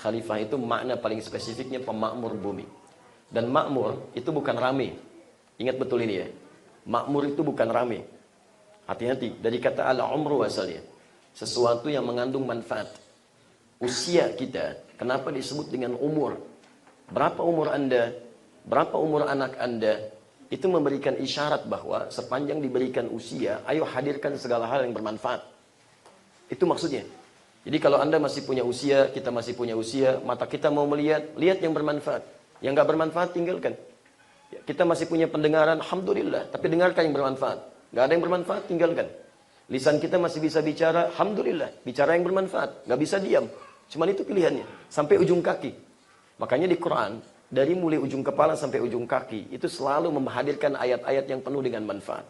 Khalifah itu makna paling spesifiknya pemakmur bumi. Dan makmur itu bukan rame. Ingat betul ini ya. Makmur itu bukan rame. Hati-hati, dari kata al-umru asalnya. Sesuatu yang mengandung manfaat. Usia kita, kenapa disebut dengan umur? Berapa umur Anda? Berapa umur anak Anda? Itu memberikan isyarat bahwa sepanjang diberikan usia, ayo hadirkan segala hal yang bermanfaat. Itu maksudnya. Jadi kalau Anda masih punya usia, kita masih punya usia, mata kita mau melihat, lihat yang bermanfaat. Yang nggak bermanfaat, tinggalkan. Kita masih punya pendengaran, alhamdulillah, tapi dengarkan yang bermanfaat. Nggak ada yang bermanfaat, tinggalkan. Lisan kita masih bisa bicara, alhamdulillah, bicara yang bermanfaat, nggak bisa diam. Cuman itu pilihannya, sampai ujung kaki. Makanya di Quran, dari mulai ujung kepala sampai ujung kaki, itu selalu menghadirkan ayat-ayat yang penuh dengan manfaat.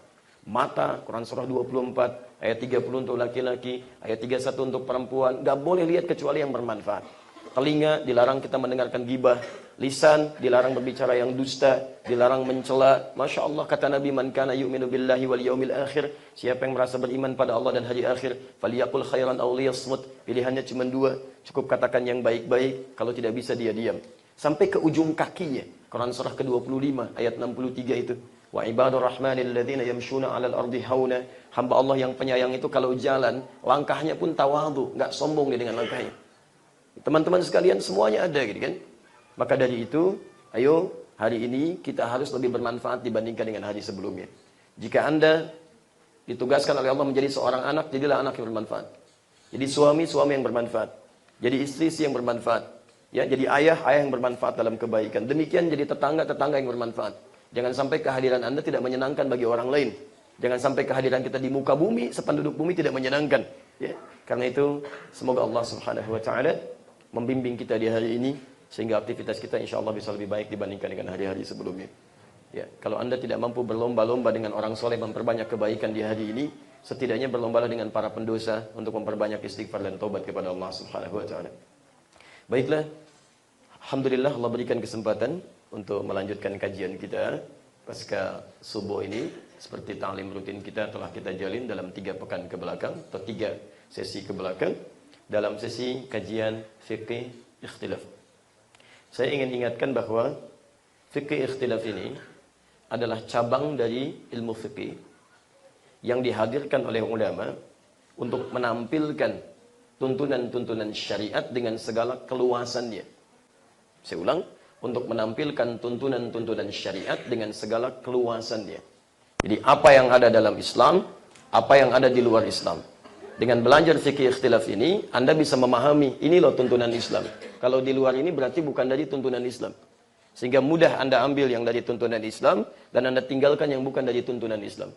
Mata, Quran surah 24, ayat 30 untuk laki-laki, ayat 31 untuk perempuan, nggak boleh lihat kecuali yang bermanfaat. Telinga, dilarang kita mendengarkan gibah. Lisan, dilarang berbicara yang dusta, dilarang mencela. Masya Allah, kata Nabi, man kana yu'minu billahi wal yaumil akhir. Siapa yang merasa beriman pada Allah dan hari akhir, falyaqul khairan aw liyasmut. Pilihannya cuma dua, cukup katakan yang baik-baik, kalau tidak bisa dia diam. Sampai ke ujung kakinya. Quran surah ke-25, ayat 63 itu. Wa ibadur rahmanil ladzina yamshuna 'alal ardi hauna. Hamba Allah yang penyayang itu kalau jalan, langkahnya pun tawadhu, enggak sombong dia dengan langkahnya. Teman-teman sekalian, semuanya ada gitu kan. Maka dari itu, ayo hari ini kita harus lebih bermanfaat dibandingkan dengan hari sebelumnya. Jika Anda ditugaskan oleh Allah menjadi seorang anak, jadilah anak yang bermanfaat. Jadi suami yang bermanfaat. Jadi istri yang bermanfaat. Ya, jadi ayah yang bermanfaat dalam kebaikan. Demikian jadi tetangga yang bermanfaat. Jangan sampai kehadiran Anda tidak menyenangkan bagi orang lain. Jangan sampai kehadiran kita di muka bumi, sependuduk bumi tidak menyenangkan. Ya, karena itu semoga Allah Subhanahu wa taala membimbing kita di hari ini sehingga aktivitas kita insya Allah bisa lebih baik dibandingkan dengan hari-hari sebelumnya. Ya, kalau Anda tidak mampu berlomba-lomba dengan orang soleh memperbanyak kebaikan di hari ini, setidaknya berlombalah dengan para pendosa untuk memperbanyak istighfar dan taubat kepada Allah Subhanahu wa taala. Baiklah, alhamdulillah Allah berikan kesempatan untuk melanjutkan kajian kita pasca subuh ini. Seperti ta'lim rutin kita telah kita jalin dalam 3 pekan ke belakang atau 3 sesi ke belakang dalam sesi kajian fikih ikhtilaf. Saya ingin ingatkan bahwa fikih ikhtilaf ini adalah cabang dari ilmu fikih yang dihadirkan oleh ulama untuk menampilkan tuntunan-tuntunan syariat dengan segala keluasannya. Saya ulang, untuk menampilkan tuntunan-tuntunan syariat dengan segala keluasannya. Jadi apa yang ada dalam Islam, apa yang ada di luar Islam. Dengan belajar fikih ikhtilaf ini, Anda bisa memahami, ini loh tuntunan Islam. Kalau di luar ini berarti bukan dari tuntunan Islam. Sehingga mudah Anda ambil yang dari tuntunan Islam, dan Anda tinggalkan yang bukan dari tuntunan Islam.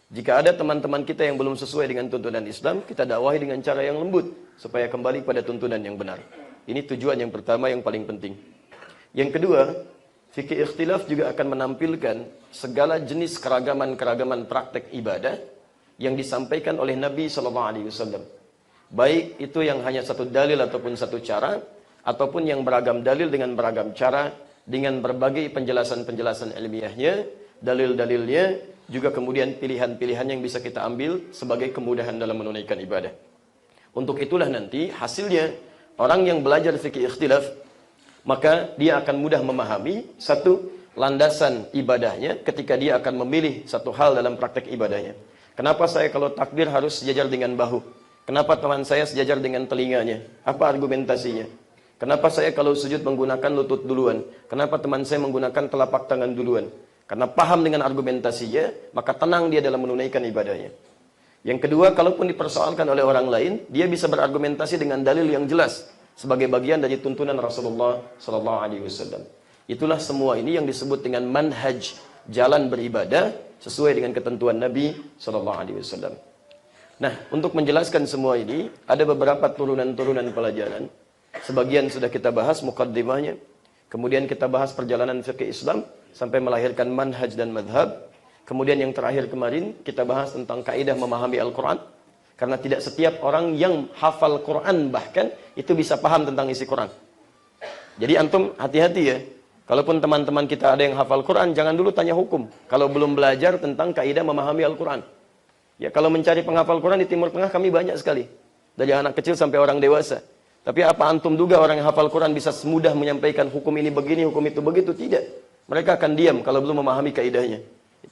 Jika ada teman-teman kita yang belum sesuai dengan tuntunan Islam, kita dakwahi dengan cara yang lembut, supaya kembali pada tuntunan yang benar. Ini tujuan yang pertama yang paling penting. Yang kedua, fikih ikhtilaf juga akan menampilkan segala jenis keragaman-keragaman praktek ibadah yang disampaikan oleh Nabi SAW. Baik itu yang hanya satu dalil ataupun satu cara, ataupun yang beragam dalil dengan beragam cara, dengan berbagai penjelasan-penjelasan ilmiahnya, dalil-dalilnya, juga kemudian pilihan-pilihan yang bisa kita ambil sebagai kemudahan dalam menunaikan ibadah. Untuk itulah nanti hasilnya, orang yang belajar fikih ikhtilaf, maka dia akan mudah memahami satu landasan ibadahnya ketika dia akan memilih satu hal dalam praktek ibadahnya. Kenapa saya kalau takbir harus sejajar dengan bahu? Kenapa teman saya sejajar dengan telinganya? Apa argumentasinya? Kenapa saya kalau sujud menggunakan lutut duluan? Kenapa teman saya menggunakan telapak tangan duluan? Karena paham dengan argumentasinya, maka tenang dia dalam menunaikan ibadahnya. Yang kedua, kalaupun dipersoalkan oleh orang lain, dia bisa berargumentasi dengan dalil yang jelas sebagai bagian dari tuntunan Rasulullah SAW. Itulah semua ini yang disebut dengan manhaj, jalan beribadah sesuai dengan ketentuan Nabi SAW. Nah, untuk menjelaskan semua ini, ada beberapa turunan-turunan pelajaran. Sebagian sudah kita bahas muqaddimahnya. Kemudian kita bahas perjalanan fikih Islam sampai melahirkan manhaj dan madhab. Kemudian yang terakhir kemarin kita bahas tentang kaidah memahami Al-Quran. Karena tidak setiap orang yang hafal Quran bahkan itu bisa paham tentang isi Quran. Jadi antum hati-hati ya. Kalaupun teman-teman kita ada yang hafal Quran, jangan dulu tanya hukum. Kalau belum belajar tentang kaidah memahami Al-Quran. Ya, kalau mencari penghafal Quran di Timur Tengah kami banyak sekali. Dari anak kecil sampai orang dewasa. Tapi apa antum duga orang yang hafal Quran bisa semudah menyampaikan hukum ini begini, hukum itu begitu? Tidak. Mereka akan diam kalau belum memahami kaidahnya.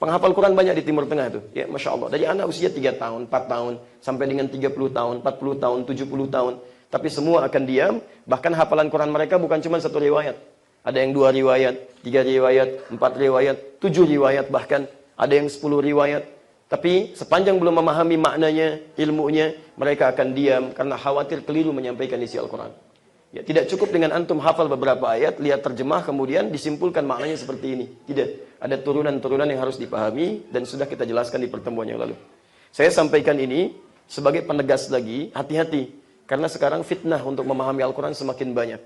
Penghafal Quran banyak di Timur Tengah itu. Ya, Masya Allah. Dari anak usia 3 tahun, 4 tahun, sampai dengan 30 tahun, 40 tahun, 70 tahun. Tapi semua akan diam. Bahkan hafalan Quran mereka bukan cuma 1 riwayat. Ada yang 2 riwayat, 3 riwayat, 4 riwayat, 7 riwayat bahkan. Ada yang 10 riwayat. Tapi sepanjang belum memahami maknanya, ilmunya, mereka akan diam karena khawatir keliru menyampaikan isi Al-Quran. Ya, tidak cukup dengan antum hafal beberapa ayat, lihat terjemah, kemudian disimpulkan maknanya seperti ini. Tidak. Ada turunan-turunan yang harus dipahami dan sudah kita jelaskan di pertemuan yang lalu. Saya sampaikan ini sebagai penegas lagi, hati-hati. Karena sekarang fitnah untuk memahami Al-Quran semakin banyak.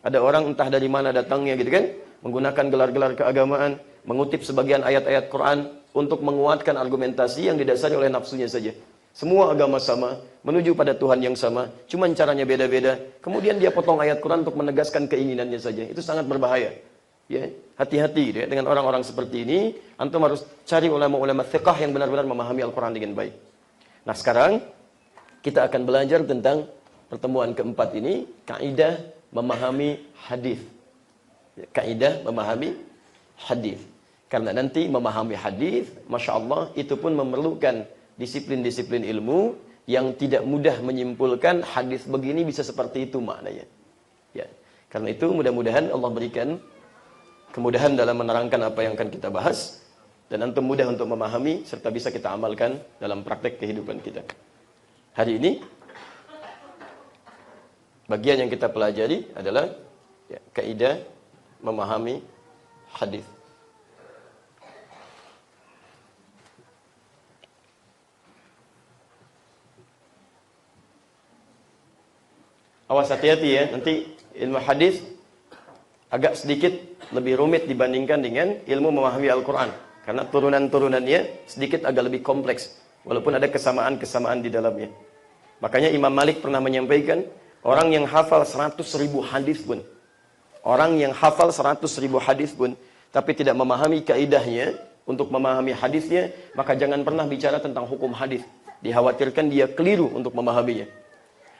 Ada orang entah dari mana datangnya gitu kan, menggunakan gelar-gelar keagamaan, mengutip sebagian ayat-ayat Quran untuk menguatkan argumentasi yang didasari oleh nafsunya saja. Semua agama sama, menuju pada Tuhan yang sama, cuman caranya beda-beda. Kemudian dia potong ayat Quran untuk menegaskan keinginannya saja. Itu sangat berbahaya. Ya, hati-hati ya, dengan orang-orang seperti ini. Antum harus cari ulama-ulama fiqh yang benar-benar memahami Al-Quran dengan baik. Nah, sekarang kita akan belajar tentang pertemuan keempat ini, kaidah memahami hadis. Ya, kaidah memahami hadis. Karena nanti memahami hadis, Masya Allah, itu pun memerlukan disiplin-disiplin ilmu yang tidak mudah menyimpulkan hadis begini bisa seperti itu maknanya. Ya. Karena itu mudah-mudahan Allah berikan kemudahan dalam menerangkan apa yang akan kita bahas dan antum mudah untuk memahami serta bisa kita amalkan dalam praktek kehidupan kita. Hari ini bagian yang kita pelajari adalah ya, kaidah memahami hadis. Awas hati-hati ya, nanti ilmu hadis agak sedikit lebih rumit dibandingkan dengan ilmu memahami Al-Quran. Karena turunan-turunannya sedikit agak lebih kompleks, walaupun ada kesamaan-kesamaan di dalamnya. Makanya Imam Malik pernah menyampaikan, orang yang hafal 100.000 hadis pun, orang yang hafal 100.000 hadis pun, tapi tidak memahami kaidahnya untuk memahami hadisnya, maka jangan pernah bicara tentang hukum hadis. Dikhawatirkan dia keliru untuk memahaminya.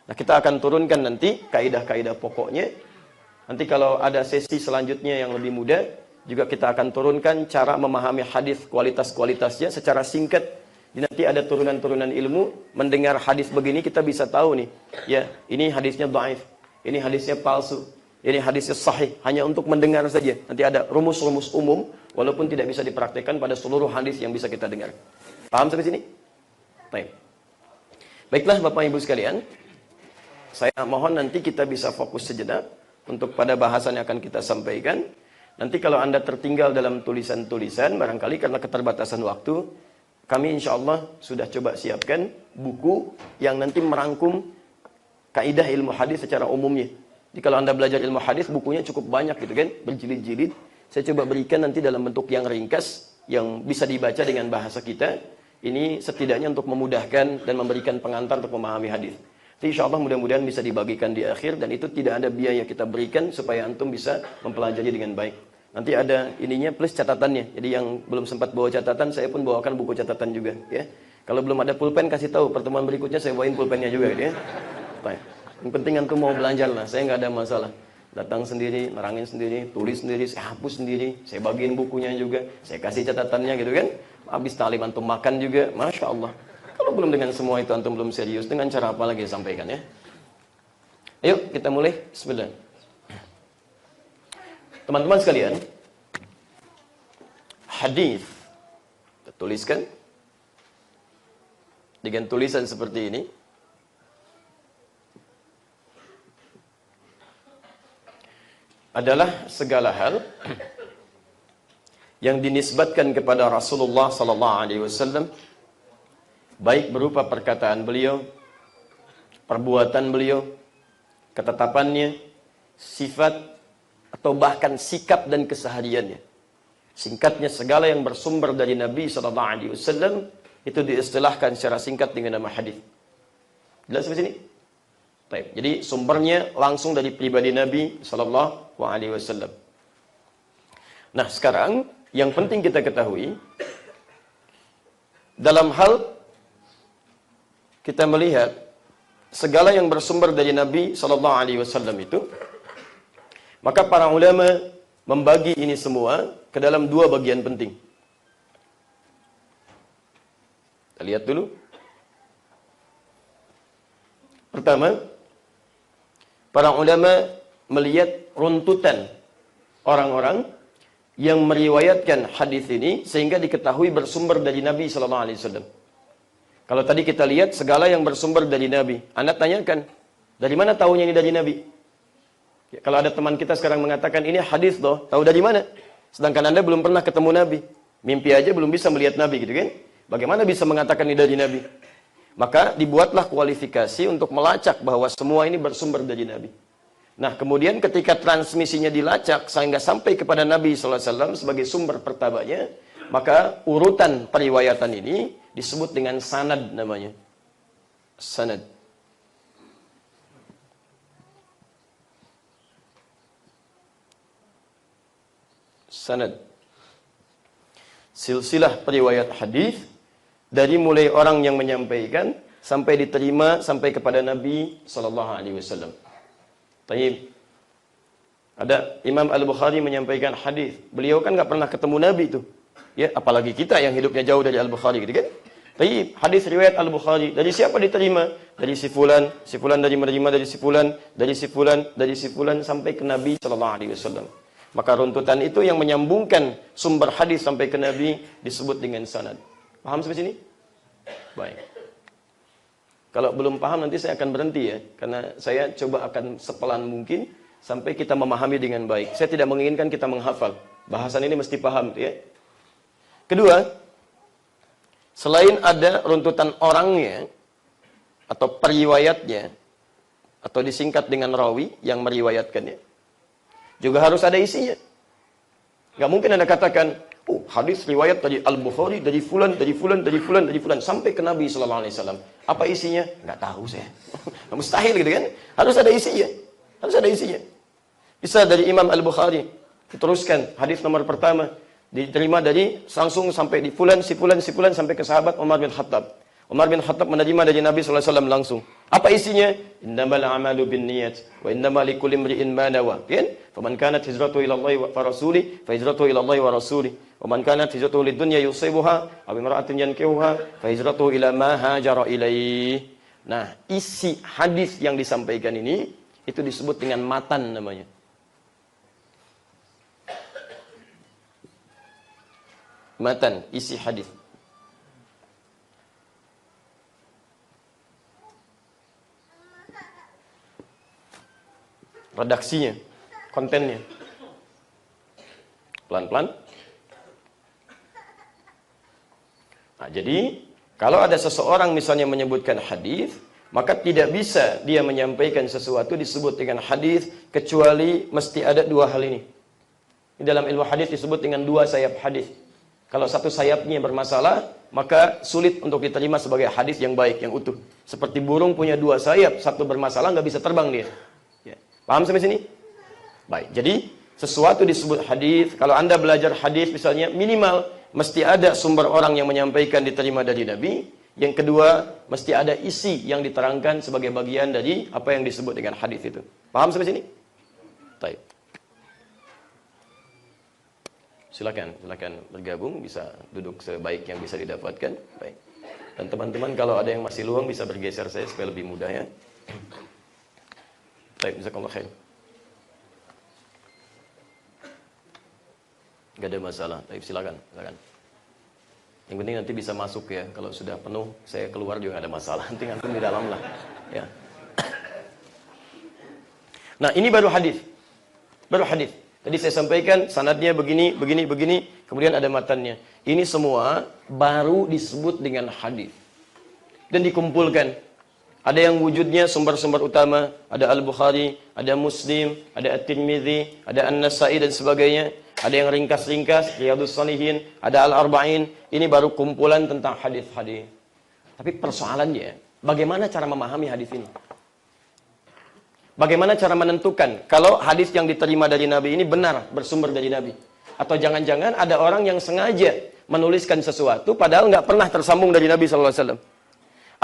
Nah, kita akan turunkan nanti kaidah-kaidah pokoknya. Nanti kalau ada sesi selanjutnya yang lebih mudah, juga kita akan turunkan cara memahami hadis, kualitas-kualitasnya secara singkat. Nanti ada turunan-turunan ilmu, mendengar hadis begini kita bisa tahu nih, ya, ini hadisnya dhaif, ini hadisnya palsu, ini hadisnya sahih, hanya untuk mendengar saja. Nanti ada rumus-rumus umum, walaupun tidak bisa dipraktikkan pada seluruh hadis yang bisa kita dengar. Paham sampai sini? Baik. Baiklah Bapak Ibu sekalian, saya mohon nanti kita bisa fokus sejenak untuk pada bahasan yang akan kita sampaikan. Nanti kalau Anda tertinggal dalam tulisan-tulisan, barangkali karena keterbatasan waktu, kami insya Allah sudah coba siapkan buku yang nanti merangkum kaidah ilmu hadis secara umumnya. Jadi kalau Anda belajar ilmu hadis, bukunya cukup banyak gitu kan, berjilid-jilid. Saya coba berikan nanti dalam bentuk yang ringkas, yang bisa dibaca dengan bahasa kita. Ini setidaknya untuk memudahkan dan memberikan pengantar untuk memahami hadis. Insya Allah mudah-mudahan bisa dibagikan di akhir dan itu tidak ada biaya kita berikan supaya antum bisa mempelajari dengan baik. Nanti ada ininya plus catatannya. Jadi yang belum sempat bawa catatan, saya pun bawakan buku catatan juga. Ya. Kalau belum ada pulpen, kasih tahu. Pertemuan berikutnya saya bawain pulpennya juga. Gitu, ya. Baik. Yang penting antum mau belajar lah. Saya nggak ada masalah. Datang sendiri, nerangin sendiri, tulis sendiri, saya hapus sendiri, saya bagiin bukunya juga, saya kasih catatannya gitu kan. Habis talim antum makan juga, Masya Allah. Kalau belum dengan semua itu antum belum serius, dengan cara apa lagi sampaikan ya? Ayo kita mulai. Bismillah. Teman-teman sekalian, hadis kita tuliskan dengan tulisan seperti ini. Adalah segala hal yang dinisbatkan kepada Rasulullah sallallahu alaihi wasallam, baik berupa perkataan beliau, perbuatan beliau, ketetapannya, sifat, atau bahkan sikap dan kesehariannya. Singkatnya, segala yang bersumber dari Nabi SAW itu diistilahkan secara singkat dengan nama hadis. Jelas sampai sini? Baik. Jadi sumbernya langsung dari pribadi Nabi SAW. Nah, sekarang yang penting kita ketahui, dalam hal kita melihat segala yang bersumber dari Nabi Sallallahu Alaihi Wasallam itu, maka para ulama membagi ini semua ke dalam dua bagian penting. Kita lihat dulu. Pertama, para ulama melihat runtutan orang-orang yang meriwayatkan hadis ini sehingga diketahui bersumber dari Nabi Sallallahu Alaihi Wasallam. Kalau tadi kita lihat segala yang bersumber dari Nabi, Anda tanyakan, dari mana tahunya ini dari Nabi? Ya, kalau ada teman kita sekarang mengatakan ini hadis loh, tahu dari mana? Sedangkan Anda belum pernah ketemu Nabi, mimpi aja belum bisa melihat Nabi, gitu kan? Bagaimana bisa mengatakan ini dari Nabi? Maka dibuatlah kualifikasi untuk melacak bahwa semua ini bersumber dari Nabi. Nah, kemudian ketika transmisinya dilacak sehingga sampai kepada Nabi sallallahu alaihi wasallam sebagai sumber pertamanya, maka urutan periwayatan ini disebut dengan sanad namanya. Sanad. Sanad. Silsilah periwayat hadis dari mulai orang yang menyampaikan sampai diterima sampai kepada Nabi sallallahu alaihi wasallam. Taib. Ada Imam Al-Bukhari menyampaikan hadis. Beliau kan nggak pernah ketemu Nabi itu. Ya, apalagi kita yang hidupnya jauh dari Al-Bukhari, gitu kan? Taib, hadis riwayat Al-Bukhari. Dari siapa diterima? Dari si fulan dari menerima dari si fulan, dari si fulan sampai ke Nabi sallallahu alaihi wasallam. Maka runtutan itu yang menyambungkan sumber hadis sampai ke Nabi disebut dengan sanad. Paham sampai sini? Baik. Kalau belum paham nanti saya akan berhenti ya, karena saya coba akan sepelan mungkin sampai kita memahami dengan baik. Saya tidak menginginkan kita menghafal. Bahasan ini mesti paham ya. Kedua, selain ada runtutan orangnya atau periwayatnya atau disingkat dengan rawi yang meriwayatkannya, juga harus ada isinya. Gak mungkin Anda katakan, hadis riwayat dari Al-Bukhari, dari fulan, sampai ke Nabi sallallahu alaihi wasallam. Apa isinya? Nggak tahu saya. Mustahil gitu kan? Harus ada isinya. Harus ada isinya. Bisa dari Imam Al-Bukhari, diteruskan hadis nomor pertama diterima dari langsung sampai di fulan, si fulan sampai ke sahabat Umar bin Khattab. Umar bin Khattab menerima dari Nabi sallallahu alaihi wasallam langsung. Apa isinya? Innamal a'malu binniyat wa innamal likulli imri'in ma nawa. Kan? Faman kanat hijratuhu ila Allah wa rasulih fa hijratuhu ila Allah wa rasulih. Wa man kanat hijratuhu lid-dunya yusibuha aw imra'atin yankihuha fa hijratuhu ila ma hajara ilaih. Nah, isi hadis yang disampaikan ini itu disebut dengan matan namanya. Matan, isi hadis. Redaksinya, kontennya. Pelan-pelan. Nah, jadi kalau ada seseorang misalnya menyebutkan hadis, maka tidak bisa dia menyampaikan sesuatu disebut dengan hadis kecuali mesti ada dua hal ini. Di dalam ilmu hadis disebut dengan dua sayap hadis. Kalau satu sayapnya bermasalah, maka sulit untuk diterima sebagai hadis yang baik, yang utuh. Seperti burung punya dua sayap, satu bermasalah nggak bisa terbang dia. Paham sampai sini? Baik, jadi sesuatu disebut hadis. Kalau Anda belajar hadis misalnya, minimal mesti ada sumber orang yang menyampaikan diterima dari Nabi. Yang kedua, mesti ada isi yang diterangkan sebagai bagian dari apa yang disebut dengan hadis itu. Paham sampai sini? Baik. Silakan bergabung, bisa duduk sebaik yang bisa didapatkan. Baik. Dan teman-teman kalau ada yang masih luang bisa bergeser saya supaya lebih mudah ya. Baik, jazakallahu khair. Gak ada masalah. Baik, silakan. Yang penting nanti bisa masuk ya. Kalau sudah penuh, saya keluar juga gak ada masalah. Nanti ngantum di dalam lah. Ya. Nah, ini baru hadis. Tadi saya sampaikan sanadnya begini. Kemudian ada matannya. Ini semua baru disebut dengan hadis. Dan dikumpulkan. Ada yang wujudnya sumber-sumber utama, ada Al-Bukhari, ada Muslim, ada At-Tirmidzi, ada An-Nasa'i dan sebagainya. Ada yang ringkas-ringkas, Riyadhus Shalihin, ada Al-Arba'in. Ini baru kumpulan tentang hadis-hadis. Tapi persoalannya, bagaimana cara memahami hadis ini? Bagaimana cara menentukan kalau hadis yang diterima dari Nabi ini benar bersumber dari Nabi? Atau jangan-jangan ada orang yang sengaja menuliskan sesuatu padahal nggak pernah tersambung dari Nabi sallallahu alaihi wasallam.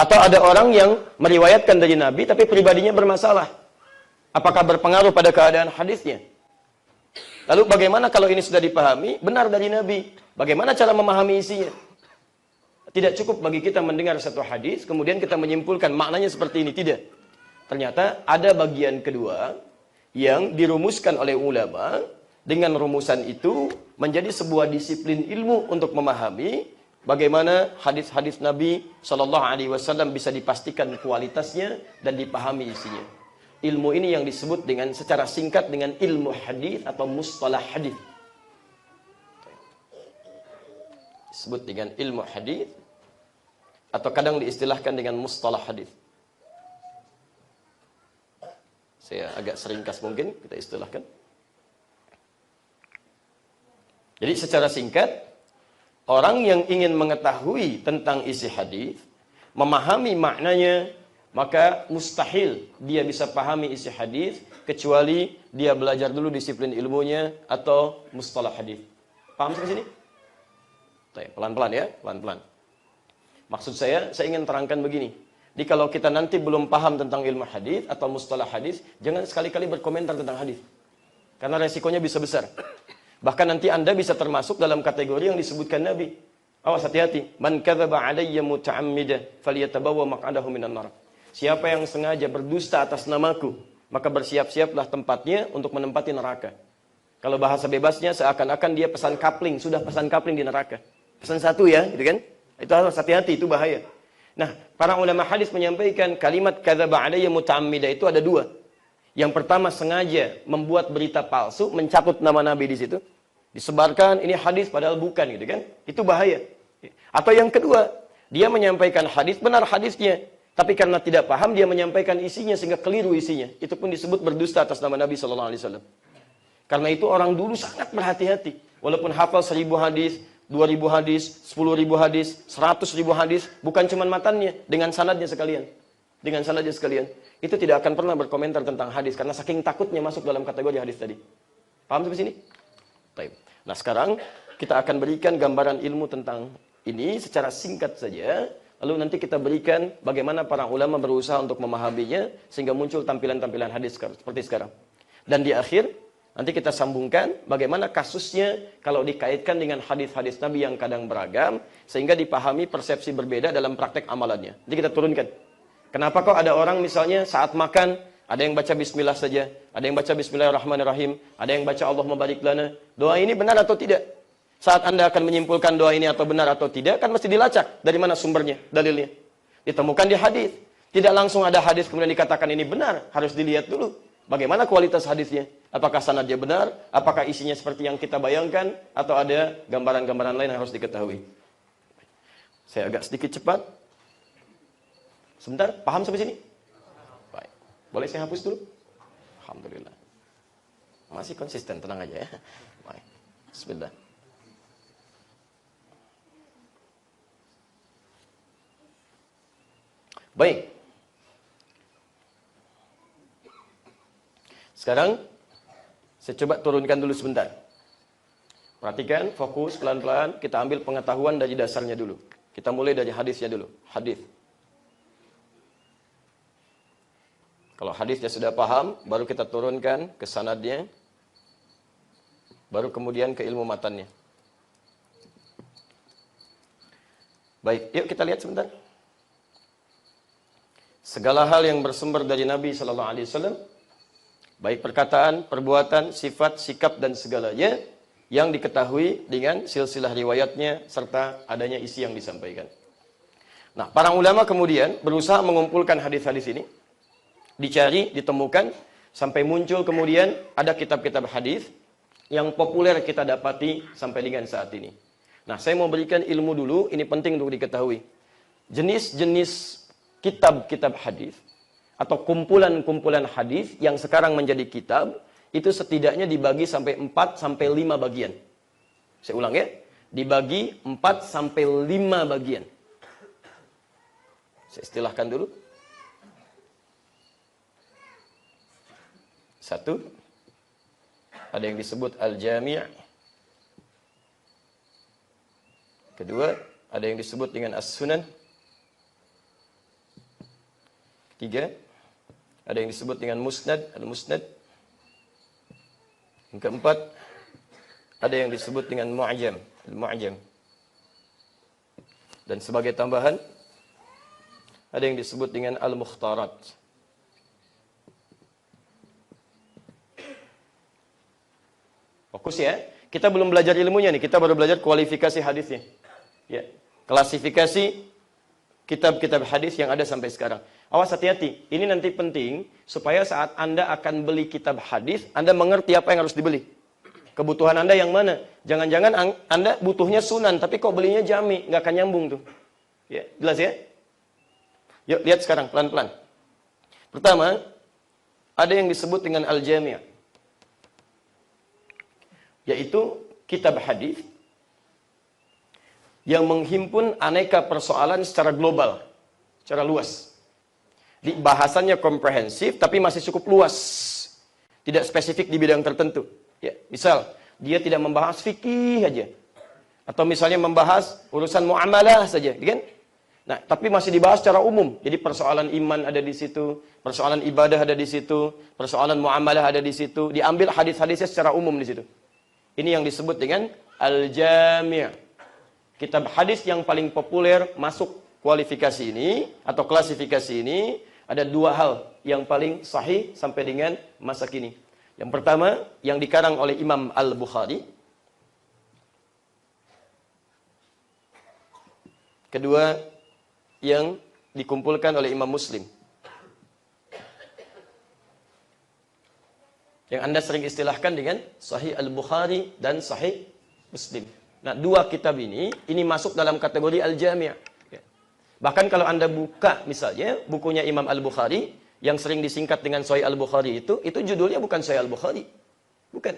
Atau ada orang yang meriwayatkan dari Nabi tapi pribadinya bermasalah. Apakah berpengaruh pada keadaan hadisnya? Lalu bagaimana kalau ini sudah dipahami, benar dari Nabi? Bagaimana cara memahami isinya? Tidak cukup bagi kita mendengar satu hadis, kemudian kita menyimpulkan maknanya seperti ini. Tidak. Ternyata ada bagian kedua yang dirumuskan oleh ulama. Dengan rumusan itu menjadi sebuah disiplin ilmu untuk memahami bagaimana hadis-hadis Nabi Shallallahu Alaihi Wasallam bisa dipastikan kualitasnya dan dipahami isinya. Ilmu ini yang disebut dengan secara singkat dengan ilmu hadis atau mustalah hadis. Disebut dengan ilmu hadis atau kadang diistilahkan dengan mustalah hadis. Saya agak seringkas mungkin kita istilahkan. Jadi secara singkat, orang yang ingin mengetahui tentang isi hadis, memahami maknanya, maka mustahil dia bisa pahami isi hadis kecuali dia belajar dulu disiplin ilmunya atau mustalah hadis. Paham sampai sini? Pelan-pelan ya, pelan-pelan. Maksud saya ingin terangkan begini. Jadi kalau kita nanti belum paham tentang ilmu hadis atau mustalah hadis, jangan sekali-kali berkomentar tentang hadis. Karena resikonya bisa besar. Bahkan nanti Anda bisa termasuk dalam kategori yang disebutkan Nabi. Awas hati-hati. Man kadzaba alayya muta'ammidan falyatabawwa maq'adahu minan nar. Siapa yang sengaja berdusta atas namaku, maka bersiap-siaplah tempatnya untuk menempati neraka. Kalau bahasa bebasnya seakan-akan dia pesan kapling, sudah pesan kapling di neraka. Pesan satu ya, gitu kan? Itu harus hati-hati, itu bahaya. Nah, para ulama hadis menyampaikan kalimat kadzaba alayya muta'ammidan itu ada dua. Yang pertama sengaja membuat berita palsu, mencatut nama Nabi di situ, disebarkan ini hadis padahal bukan gitu kan? Itu bahaya. Atau yang kedua, dia menyampaikan hadis benar hadisnya, tapi karena tidak paham dia menyampaikan isinya sehingga keliru isinya. Itu pun disebut berdusta atas nama Nabi sallallahu alaihi wasallam. Karena itu orang dulu sangat berhati-hati. Walaupun hafal 1000 hadis, 2000 hadis, 10.000 hadis, 100.000 hadis, bukan cuma matannya, dengan sanadnya sekalian. Dengan sanadnya sekalian. Itu tidak akan pernah berkomentar tentang hadis karena saking takutnya masuk dalam kategori hadis tadi. Paham sampai sini? Baik. Nah, sekarang kita akan berikan gambaran ilmu tentang ini secara singkat saja. Lalu nanti kita berikan bagaimana para ulama berusaha untuk memahaminya sehingga muncul tampilan-tampilan hadis seperti sekarang. Dan di akhir nanti kita sambungkan bagaimana kasusnya kalau dikaitkan dengan hadis-hadis Nabi yang kadang beragam sehingga dipahami persepsi berbeda dalam praktek amalannya. Jadi kita turunkan. Kenapa kok ada orang misalnya saat makan, ada yang baca bismillah saja, ada yang baca bismillahirrahmanirrahim, ada yang baca Allahumma barik lana. Doa ini benar atau tidak? Saat Anda akan menyimpulkan doa ini atau benar atau tidak, kan mesti dilacak. Dari mana sumbernya, dalilnya? Ditemukan di hadis. Tidak langsung ada hadis kemudian dikatakan ini benar, harus dilihat dulu. Bagaimana kualitas hadisnya? Apakah sanadnya benar? Apakah isinya seperti yang kita bayangkan? Atau ada gambaran-gambaran lain yang harus diketahui? Saya agak sedikit cepat. Sebentar, paham sampai sini? Baik. Boleh saya hapus dulu? Alhamdulillah. Masih konsisten, tenang aja ya. Baik. Bismillah. Baik. Sekarang saya coba turunkan dulu sebentar. Perhatikan, fokus pelan-pelan, kita ambil pengetahuan dari dasarnya dulu. Kita mulai dari hadisnya dulu. Hadis. Kalau hadisnya sudah paham, baru kita turunkan ke sanadnya, baru kemudian ke ilmu matannya. Baik, yuk kita lihat sebentar. Segala hal yang bersumber dari Nabi Sallallahu Alaihi Wasallam, baik perkataan, perbuatan, sifat, sikap dan segalanya yang diketahui dengan silsilah riwayatnya serta adanya isi yang disampaikan. Nah, para ulama kemudian berusaha mengumpulkan hadis-hadis ini. Dicari, ditemukan, sampai muncul kemudian ada kitab-kitab hadis yang populer kita dapati sampai dengan saat ini. Nah, saya mau berikan ilmu dulu, ini penting untuk diketahui. Jenis-jenis kitab-kitab hadis atau kumpulan-kumpulan hadis yang sekarang menjadi kitab, itu setidaknya dibagi sampai 4 sampai 5 bagian. Saya ulang ya, dibagi 4 sampai 5 bagian. Saya istilahkan dulu. 1, ada yang disebut Al-Jami'. Kedua, ada yang disebut dengan As-Sunan. 3. Ada yang disebut dengan musnad, al-musnad. Yang keempat, ada yang disebut dengan mu'jam, al-mu'jam. Dan sebagai tambahan, ada yang disebut dengan al-mukhtarat. Fokus ya. Kita belum belajar ilmunya nih, kita baru belajar kualifikasi hadisnya. Ya. Klasifikasi kitab-kitab hadis yang ada sampai sekarang. Awas, hati-hati. Ini nanti penting supaya saat Anda akan beli kitab hadis, Anda mengerti apa yang harus dibeli. Kebutuhan Anda yang mana? Jangan-jangan Anda butuhnya sunan, tapi kok belinya jami, nggak akan nyambung tuh. Ya, jelas ya? Yuk lihat sekarang pelan-pelan. Pertama, ada yang disebut dengan al-jami', yaitu kitab hadis yang menghimpun aneka persoalan secara global, secara luas. Di bahasannya komprehensif, tapi masih cukup luas. Tidak spesifik di bidang tertentu. Ya, misal, dia tidak membahas fikih aja. Atau misalnya membahas urusan muamalah saja, kan? Nah, tapi masih dibahas secara umum. Jadi persoalan iman ada di situ, persoalan ibadah ada di situ, persoalan muamalah ada di situ. Diambil hadis-hadisnya secara umum di situ. Ini yang disebut dengan al-jami'. Kitab hadis yang paling populer masuk kualifikasi ini atau klasifikasi ini, ada dua hal yang paling sahih sampai dengan masa kini. Yang pertama, yang dikarang oleh Imam Al-Bukhari. Kedua, yang dikumpulkan oleh Imam Muslim. Yang Anda sering istilahkan dengan Sahih Al-Bukhari dan Sahih Muslim. Nah, dua kitab ini masuk dalam kategori Al-Jami'. Ya. Bahkan kalau Anda buka misalnya bukunya Imam Al-Bukhari yang sering disingkat dengan Sahih Al-Bukhari itu judulnya bukan Sahih Al-Bukhari. Bukan.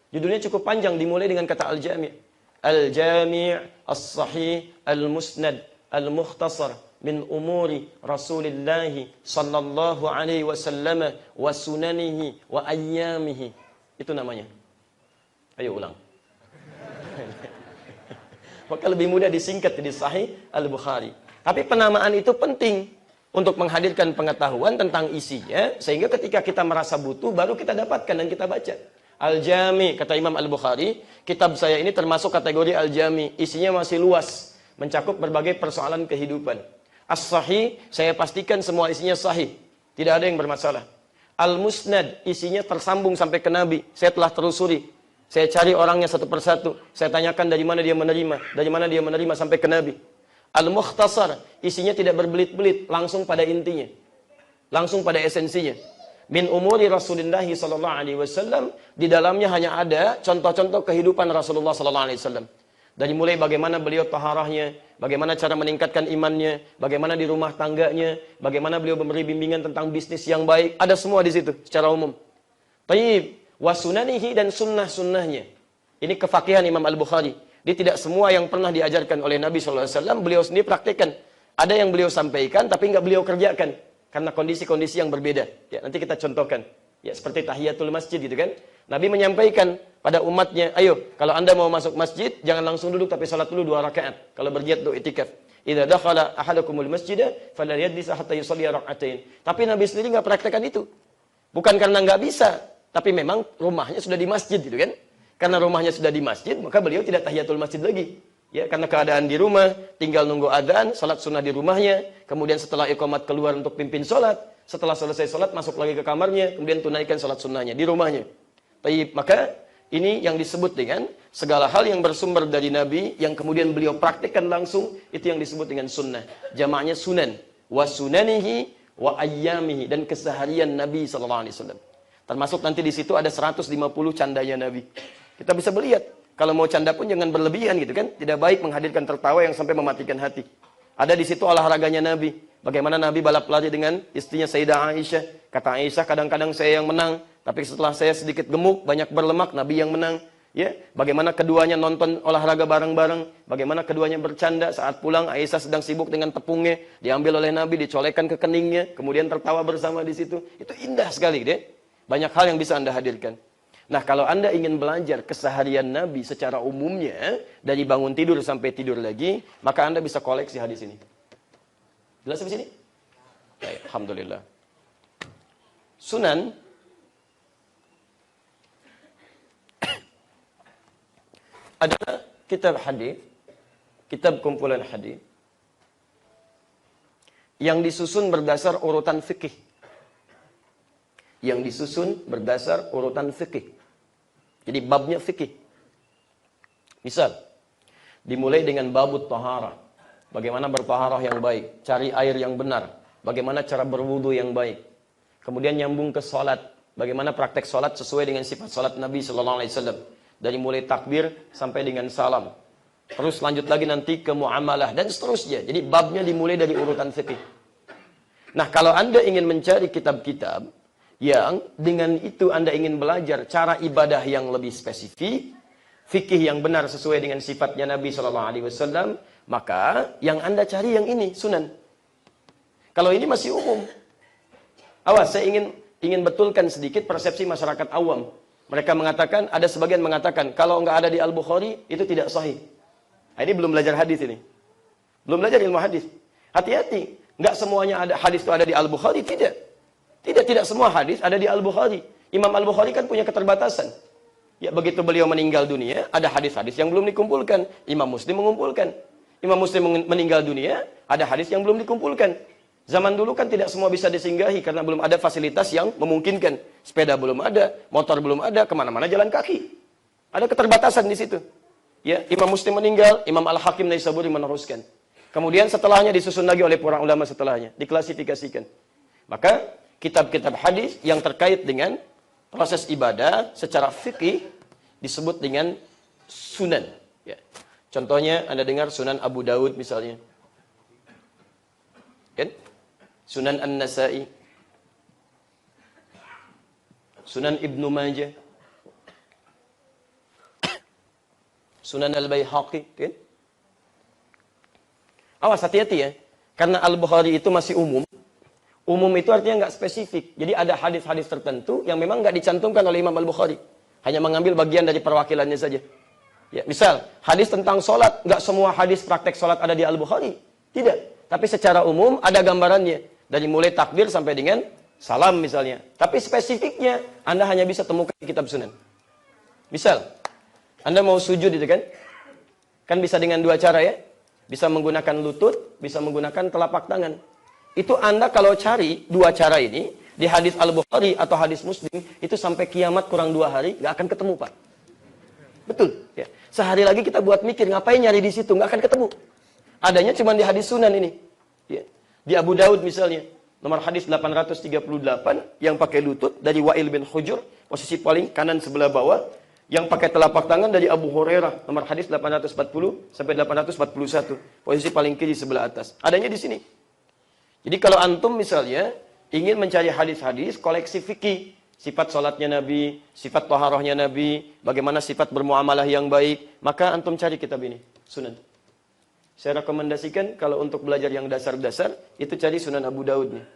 Judulnya cukup panjang, dimulai dengan kata Al-Jami'. Al-Jami' As-Sahih Al-Musnad Al-Mukhtasar min umuri Rasulillah sallallahu alaihi wasallam wa sunanihi wa ayyamihi. Itu namanya. Ayo ulang. Maka lebih mudah disingkat jadi Sahih Al-Bukhari. Tapi penamaan itu penting untuk menghadirkan pengetahuan tentang isinya, sehingga ketika kita merasa butuh baru kita dapatkan dan kita baca. Al-Jami, kata Imam Al-Bukhari, kitab saya ini termasuk kategori Al-Jami, isinya masih luas, mencakup berbagai persoalan kehidupan. As-Sahih, saya pastikan semua isinya sahih, tidak ada yang bermasalah. Al-Musnad, isinya tersambung sampai ke Nabi, saya telah telusuri. Saya cari orangnya satu persatu. Saya tanyakan dari mana dia menerima sampai ke Nabi. Al-Mukhtasar, isinya tidak berbelit-belit, langsung pada intinya. Langsung pada esensinya. Min umuri Rasulullah sallallahu alaihi wasallam, di dalamnya hanya ada contoh-contoh kehidupan Rasulullah sallallahu alaihi wasallam. Dari mulai bagaimana beliau taharahnya, bagaimana cara meningkatkan imannya, bagaimana di rumah tangganya, bagaimana beliau memberi bimbingan tentang bisnis yang baik, ada semua di situ secara umum. Tayyib. Wasunanihi, dan sunnah-sunnahnya. Ini kefakihan Imam Al-Bukhari. Dia tidak semua yang pernah diajarkan oleh Nabi SAW, beliau sendiri praktekkan. Ada yang beliau sampaikan, tapi nggak beliau kerjakan. Karena kondisi-kondisi yang berbeda. Ya, nanti kita contohkan. Ya, seperti tahiyatul masjid gitu kan. Nabi menyampaikan pada umatnya, ayo, kalau anda mau masuk masjid, jangan langsung duduk, tapi salat dulu 2 rakaat. Kalau berjihad untuk itikaf. Idza dakhala ahadukumul masjida, fala yajlis hatta yusalli rak'atain. Tapi Nabi sendiri nggak praktekkan itu. Bukan karena nggak bisa, tapi memang rumahnya sudah di masjid gitu kan. Karena rumahnya sudah di masjid, maka beliau tidak tahiyatul masjid lagi. Ya, karena keadaan di rumah, tinggal nunggu adzan, salat sunnah di rumahnya, kemudian setelah iqamat keluar untuk pimpin salat, setelah selesai salat masuk lagi ke kamarnya, kemudian tunaikan salat sunnahnya di rumahnya. Baik, maka ini yang disebut dengan segala hal yang bersumber dari Nabi yang kemudian beliau praktikkan langsung, itu yang disebut dengan sunnah. Jamaknya sunan, wa sunanihi wa ayyamihi, dan keseharian Nabi sallallahu alaihi wasallam. Termasuk nanti di situ ada 150 candanya Nabi. Kita bisa melihat, kalau mau canda pun jangan berlebihan gitu kan. Tidak baik menghadirkan tertawa yang sampai mematikan hati. Ada di situ olahraganya Nabi. Bagaimana Nabi balap lari dengan istrinya Sayyidah Aisyah. Kata Aisyah, kadang-kadang saya yang menang, tapi setelah saya sedikit gemuk, banyak berlemak, Nabi yang menang. Ya, bagaimana keduanya nonton olahraga bareng-bareng, bagaimana keduanya bercanda saat pulang Aisyah sedang sibuk dengan tepungnya, diambil oleh Nabi, dicolekkan ke keningnya, kemudian tertawa bersama di situ. Itu indah sekali, deh. Banyak hal yang bisa Anda hadirkan. Nah, kalau Anda ingin belajar keseharian Nabi secara umumnya, dari bangun tidur sampai tidur lagi, maka Anda bisa koleksi hadis ini. Jelas sampai sini? Baik, alhamdulillah. Sunan adalah kitab hadis, kitab kumpulan hadis yang disusun berdasar urutan fikih. Yang disusun berdasar urutan fikih. Jadi babnya fikih. Misal, dimulai dengan babut taharah. Bagaimana bertaharah yang baik, cari air yang benar, bagaimana cara berwudu yang baik. Kemudian nyambung ke salat, bagaimana praktek salat sesuai dengan sifat salat Nabi sallallahu alaihi wasallam. Dari mulai takbir sampai dengan salam. Terus lanjut lagi nanti ke muamalah dan seterusnya. Jadi babnya dimulai dari urutan fikih. Nah, kalau Anda ingin mencari kitab-kitab yang dengan itu Anda ingin belajar cara ibadah yang lebih spesifik, fikih yang benar sesuai dengan sifatnya Nabi sallallahu alaihi wasallam, maka yang Anda cari yang ini, Sunan. Kalau ini masih umum. Awas, saya ingin betulkan sedikit persepsi masyarakat awam. Mereka mengatakan, ada sebagian mengatakan, kalau nggak ada di Al-Bukhari, itu tidak sahih. Nah, ini belum belajar hadis ini. Belum belajar ilmu hadis. Hati-hati, nggak semuanya ada hadis itu ada di Al-Bukhari, tidak. Tidak semua hadis ada di Al-Bukhari. Imam Al-Bukhari kan punya keterbatasan. Ya, begitu beliau meninggal dunia, ada hadis-hadis yang belum dikumpulkan. Imam Muslim mengumpulkan. Imam Muslim meninggal dunia, ada hadis yang belum dikumpulkan. Zaman dulu kan tidak semua bisa disinggahi karena belum ada fasilitas yang memungkinkan. Sepeda belum ada, motor belum ada, kemana-mana jalan kaki. Ada keterbatasan di situ. Ya, Imam Muslim meninggal, Imam Al-Hakim Naisaburi meneruskan. Kemudian setelahnya disusun lagi oleh para ulama setelahnya, diklasifikasikan. Maka kitab-kitab hadis yang terkait dengan proses ibadah secara fikih disebut dengan sunan. Ya. Contohnya Anda dengar Sunan Abu Daud misalnya. Kan? Sunan An-Nasai, Sunan Ibnu Majah, Sunan Al-Baihaqi, kan? Awas, hati-hati ya. Karena Al-Bukhari itu masih umum. Umum itu artinya nggak spesifik. Jadi ada hadis-hadis tertentu yang memang nggak dicantumkan oleh Imam Al-Bukhari. Hanya mengambil bagian dari perwakilannya saja. Ya, misal, hadis tentang sholat. Nggak semua hadis praktek sholat ada di Al-Bukhari. Tidak. Tapi secara umum ada gambarannya. Dari mulai takbir sampai dengan salam misalnya. Tapi spesifiknya Anda hanya bisa temukan di kitab sunan. Misal, Anda mau sujud itu kan? Kan bisa dengan dua cara ya. Bisa menggunakan lutut, bisa menggunakan telapak tangan. Itu Anda kalau cari dua cara ini, di hadis Al-Bukhari atau hadis Muslim, itu sampai kiamat kurang 2 hari, nggak akan ketemu Pak. Betul. Ya. Sehari lagi kita buat mikir, ngapain nyari di situ, nggak akan ketemu. Adanya cuma di hadis sunan ini. Ya. Di Abu Daud misalnya, nomor hadis 838 yang pakai lutut dari Wa'il bin Hujur, posisi paling kanan sebelah bawah, yang pakai telapak tangan dari Abu Hurairah, nomor hadis 840 sampai 841, posisi paling kiri sebelah atas. Adanya di sini. Jadi kalau antum misalnya ingin mencari hadis-hadis koleksi fikih, sifat salatnya Nabi, sifat taharahnya Nabi, bagaimana sifat bermuamalah yang baik, maka antum cari kitab ini, Sunan. Saya rekomendasikan kalau untuk belajar yang dasar-dasar, itu cari Sunan Abu Daud nih.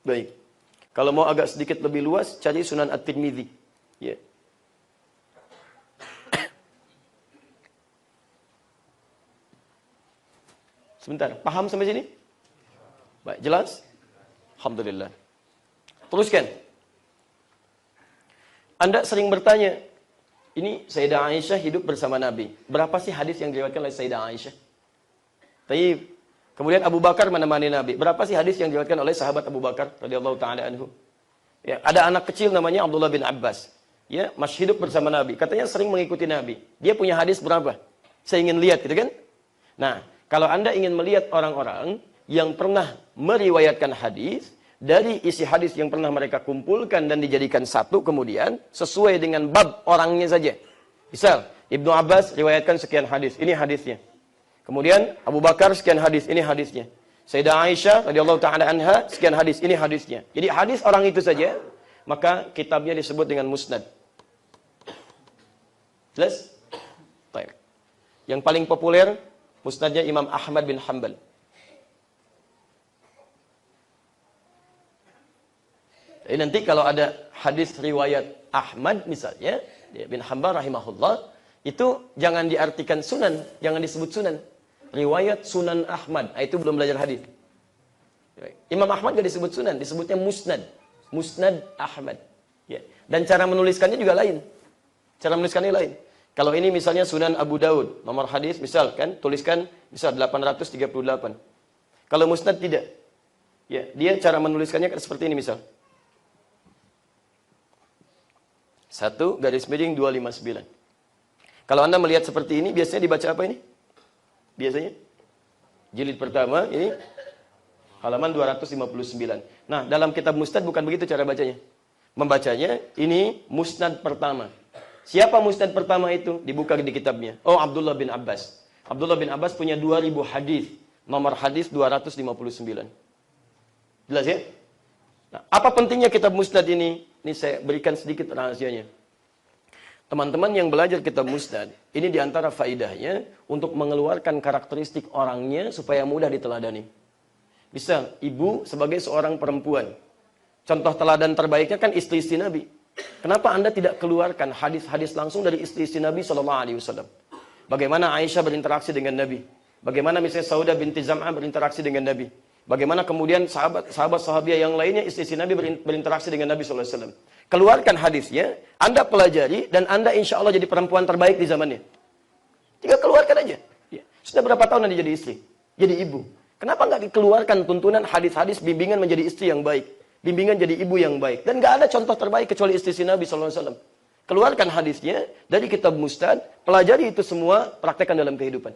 Baik. Kalau mau agak sedikit lebih luas, cari Sunan At-Tirmidzi. Ya. Sebentar, paham sampai sini? Baik, jelas? Alhamdulillah. Teruskan. Anda sering bertanya, ini Sayyidah Aisyah hidup bersama Nabi. Berapa sih hadis yang diriwayatkan oleh Sayyidah Aisyah? Taib. Kemudian Abu Bakar menemani Nabi. Berapa sih hadis yang diriwayatkan oleh sahabat Abu Bakar radhiyallahu taala anhu? Ya, ada anak kecil namanya Abdullah bin Abbas. Ya, masih hidup bersama Nabi. Katanya sering mengikuti Nabi. Dia punya hadis berapa? Saya ingin lihat, gitu kan? Nah, kalau Anda ingin melihat orang-orang yang pernah meriwayatkan hadis, dari isi hadis yang pernah mereka kumpulkan dan dijadikan satu kemudian sesuai dengan bab orangnya saja. Misal, Ibnu Abbas riwayatkan sekian hadis, ini hadisnya. Kemudian Abu Bakar sekian hadis, ini hadisnya. Sayyidah Aisyah radhiyallahu taala anha sekian hadis, ini hadisnya. Jadi hadis orang itu saja, maka kitabnya disebut dengan musnad. Jelas? Baik. Yang paling populer musnadnya Imam Ahmad bin Hanbal. Jadi nanti kalau ada hadis riwayat Ahmad misalnya, bin Hanbal rahimahullah, itu jangan diartikan sunan, jangan disebut sunan. riwayat Sunan Ahmad. Itu belum belajar hadis. Imam Ahmad gak disebut Sunan, disebutnya Musnad. Musnad Ahmad. Ya. Dan cara menuliskannya juga lain. Cara menuliskannya lain. Kalau ini misalnya Sunan Abu Daud, nomor hadis misal kan tuliskan misal 838. Kalau Musnad tidak. Ya, dia cara menuliskannya seperti ini misal. 1 garis miring 259. Kalau Anda melihat seperti ini, biasanya dibaca apa ini? Biasanya jilid pertama ini halaman 259. Nah, dalam kitab Musnad bukan begitu cara bacanya. Membacanya ini Musnad pertama. Siapa Musnad pertama itu? Dibuka di kitabnya. Oh, Abdullah bin Abbas. Abdullah bin Abbas punya 2000 hadis. Nomor hadis 259. Jelas ya? Nah, apa pentingnya kitab Musnad ini? Ini saya berikan sedikit rahasianya. Teman-teman yang belajar kitab Musnad, ini diantara faidahnya untuk mengeluarkan karakteristik orangnya supaya mudah diteladani. Misal, ibu sebagai seorang perempuan. Contoh teladan terbaiknya kan istri-istri Nabi. Kenapa Anda tidak keluarkan hadis-hadis langsung dari istri-istri Nabi SAW? Bagaimana Aisyah berinteraksi dengan Nabi? Bagaimana misalnya Saudah binti Zam'ah berinteraksi dengan Nabi? Bagaimana kemudian sahabat-sahabiah yang lainnya istri-istri Nabi berinteraksi dengan Nabi SAW? Keluarkan hadisnya, Anda pelajari, dan Anda insya Allah jadi perempuan terbaik di zamannya. Tinggal keluarkan aja. Ya. Sudah berapa tahun Anda jadi istri? Jadi ibu. Kenapa nggak dikeluarkan tuntunan hadis-hadis bimbingan menjadi istri yang baik? Bimbingan jadi ibu yang baik. Dan nggak ada contoh terbaik kecuali istri Nabi SAW. Keluarkan hadisnya dari kitab Musnad, pelajari itu semua, praktekkan dalam kehidupan.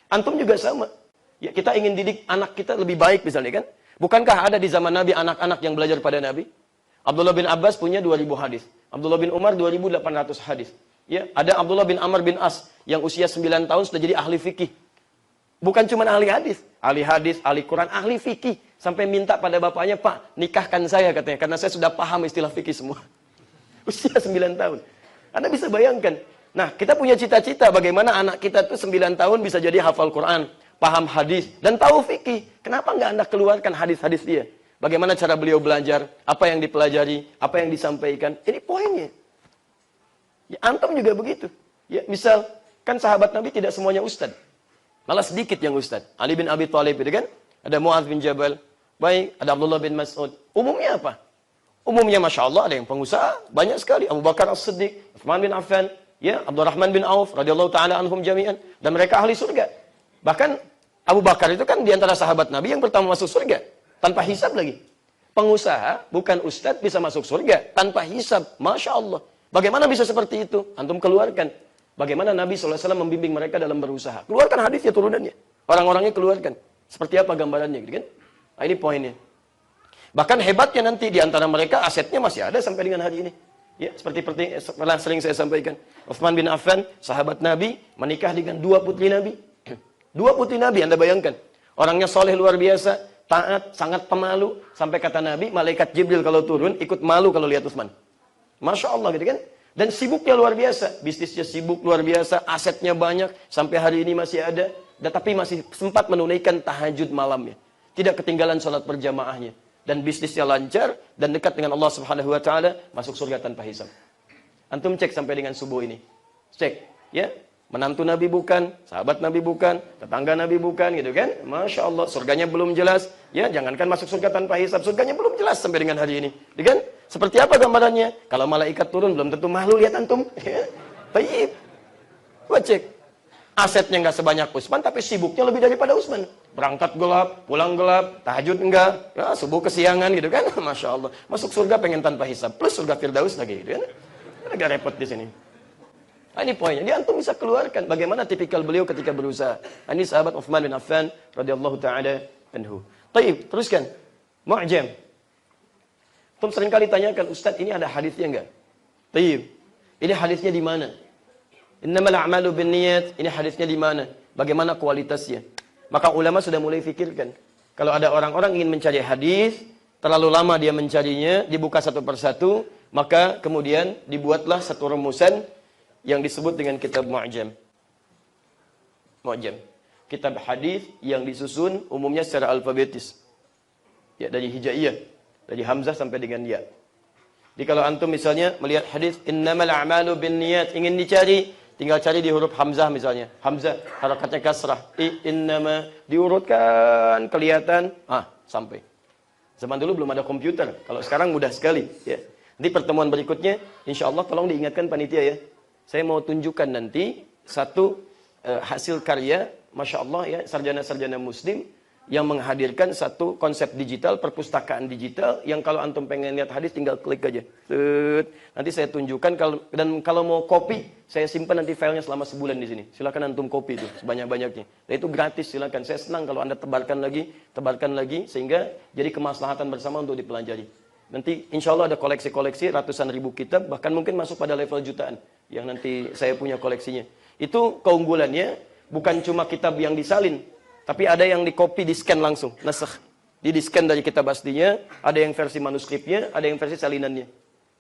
Antum juga sama. Ya, kita ingin didik anak kita lebih baik misalnya kan. Bukankah ada di zaman Nabi anak-anak yang belajar pada Nabi? Abdullah bin Abbas punya 2000 hadis. Abdullah bin Umar 2800 hadis. Ya, ada Abdullah bin Amr bin As yang usia 9 tahun sudah jadi ahli fikih. Bukan cuma ahli hadis, ahli Quran, ahli fikih. Sampai minta pada bapaknya, "Pak, nikahkan saya," katanya, karena saya sudah paham istilah fikih semua. Usia 9 tahun. Anda bisa bayangkan. Nah, kita punya cita-cita bagaimana anak kita tuh 9 tahun bisa jadi hafal Quran, paham hadis, dan tahu fikih. Kenapa nggak Anda keluarkan hadis-hadis dia? Bagaimana cara beliau belajar, apa yang dipelajari, apa yang disampaikan. Ini poinnya. Ya, antum juga begitu. Ya, misal, kan sahabat Nabi tidak semuanya ustad. Malah sedikit yang ustad. Ali bin Abi Thalib itu kan, ada Mu'adz bin Jabal, baik, ada Abdullah bin Mas'ud. Umumnya apa? Umumnya Masya Allah ada yang pengusaha, banyak sekali. Abu Bakar As-Siddiq, Utsman bin Affan, ya, Abdurrahman bin Auf, radhiyallahu ta'ala anhum jami'an. Dan mereka ahli surga. Bahkan Abu Bakar itu kan diantara sahabat Nabi yang pertama masuk surga. Tanpa hisab lagi. Pengusaha, bukan ustadz, bisa masuk surga. Tanpa hisab. Masya Allah. Bagaimana bisa seperti itu? Antum keluarkan. Bagaimana Nabi SAW membimbing mereka dalam berusaha. Keluarkan hadisnya turunannya. Orang-orangnya keluarkan. Seperti apa gambarannya gitu kan? Nah, ini poinnya. Bahkan hebatnya nanti diantara mereka asetnya masih ada sampai dengan hari ini. Ya, seperti pernah sering saya sampaikan. Utsman bin Affan, sahabat Nabi, menikah dengan 2 putri Nabi. 2 putri Nabi, Anda bayangkan. Orangnya soleh luar biasa. Taat, sangat pemalu. Sampai kata Nabi, malaikat Jibril kalau turun, ikut malu kalau lihat Utsman. Masya Allah gitu kan. Dan sibuknya luar biasa. Bisnisnya sibuk luar biasa. Asetnya banyak. Sampai hari ini masih ada. Tapi masih sempat menunaikan tahajud malamnya. Tidak ketinggalan sholat berjamaahnya. Dan bisnisnya lancar. Dan dekat dengan Allah Subhanahu Wa Taala. Masuk surga tanpa hisab. Antum cek sampai dengan subuh ini. Cek. Ya. Menantu Nabi bukan, sahabat Nabi bukan, tetangga Nabi bukan, gitu kan? Masya Allah, surganya belum jelas. Ya, jangankan masuk surga tanpa hisab, surganya belum jelas sampai dengan hari ini. Gitu kan? Seperti apa gambarannya? Kalau malaikat turun, belum tentu malu lihat antum. Ya. Baik. Coba cek. Asetnya nggak sebanyak Utsman, tapi sibuknya lebih daripada Utsman. Berangkat gelap, pulang gelap, tahajud enggak, ya, subuh kesiangan, gitu kan? Masya Allah. Masuk surga pengen tanpa hisab, plus surga Firdaus lagi, gitu kan? Agak repot di sini. Nah, ini poinnya. Dia antum bisa keluarkan bagaimana tipikal beliau ketika berusaha. Nah, ini sahabat Utsman bin Affan radhiyallahu taala anhu. Baik, teruskan. Mu'jam. Antum sering kali tanyakan, "Ustaz, ini ada hadisnya enggak?" Baik. Ini hadisnya di mana? Innamal a'malu binniyat. Ini hadisnya di mana? Bagaimana kualitasnya? Maka ulama sudah mulai fikirkan. Kalau ada orang-orang ingin mencari hadis, terlalu lama dia mencarinya, dibuka satu persatu, maka kemudian dibuatlah satu rumusan yang disebut dengan kitab Mu'jam. Mu'jam. Kitab hadis yang disusun umumnya secara alfabetis. Ya, dari hijaiyah, dari hamzah sampai dengan ya. Jadi kalau antum misalnya melihat hadis innamal a'malu binniyat, ingin dicari, tinggal cari di huruf Hamzah misalnya. Hamzah, harakatnya kasrah. Innama, diurutkan, kelihatan. Sampai. Zaman dulu belum ada komputer. Kalau sekarang mudah sekali. Ya. Di pertemuan berikutnya, insya Allah tolong diingatkan panitia ya. Saya mau tunjukkan nanti satu hasil karya, Masya Allah ya, sarjana-sarjana muslim yang menghadirkan satu konsep digital, perpustakaan digital, yang kalau antum pengen lihat hadis tinggal klik aja. Nanti saya tunjukkan, dan kalau mau copy, saya simpan nanti filenya selama sebulan di sini. Silakan antum copy itu sebanyak-banyaknya. Dan itu gratis, silakan. Saya senang kalau Anda tebarkan lagi, sehingga jadi kemaslahatan bersama untuk dipelajari. Nanti insya Allah ada koleksi-koleksi ratusan ribu kitab, bahkan mungkin masuk pada level jutaan, yang nanti saya punya koleksinya. Itu keunggulannya, bukan cuma kitab yang disalin, tapi ada yang di-copy, di-scan langsung, nasakh. Di-scan dari kitab aslinya, ada yang versi manuskripnya, ada yang versi salinannya.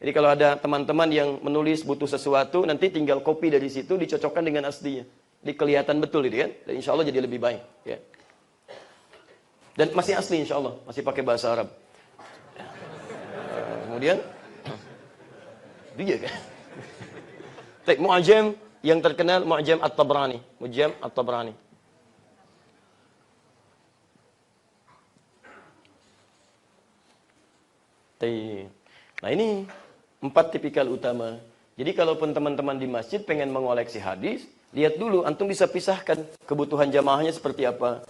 Jadi kalau ada teman-teman yang menulis butuh sesuatu, nanti tinggal copy dari situ, dicocokkan dengan aslinya. Jadi kelihatan betul itu kan, dan insya Allah jadi lebih baik. Ya. Dan masih asli insya Allah, masih pakai bahasa Arab. Kemudian, dia kan. Mu'jam yang terkenal, Mu'jam At-Tabrani. Mu'jam At-Tabrani. Nah ini 4 tipikal utama. Jadi kalaupun teman-teman di masjid pengen mengoleksi hadis, lihat dulu, antum bisa pisahkan kebutuhan jamaahnya seperti apa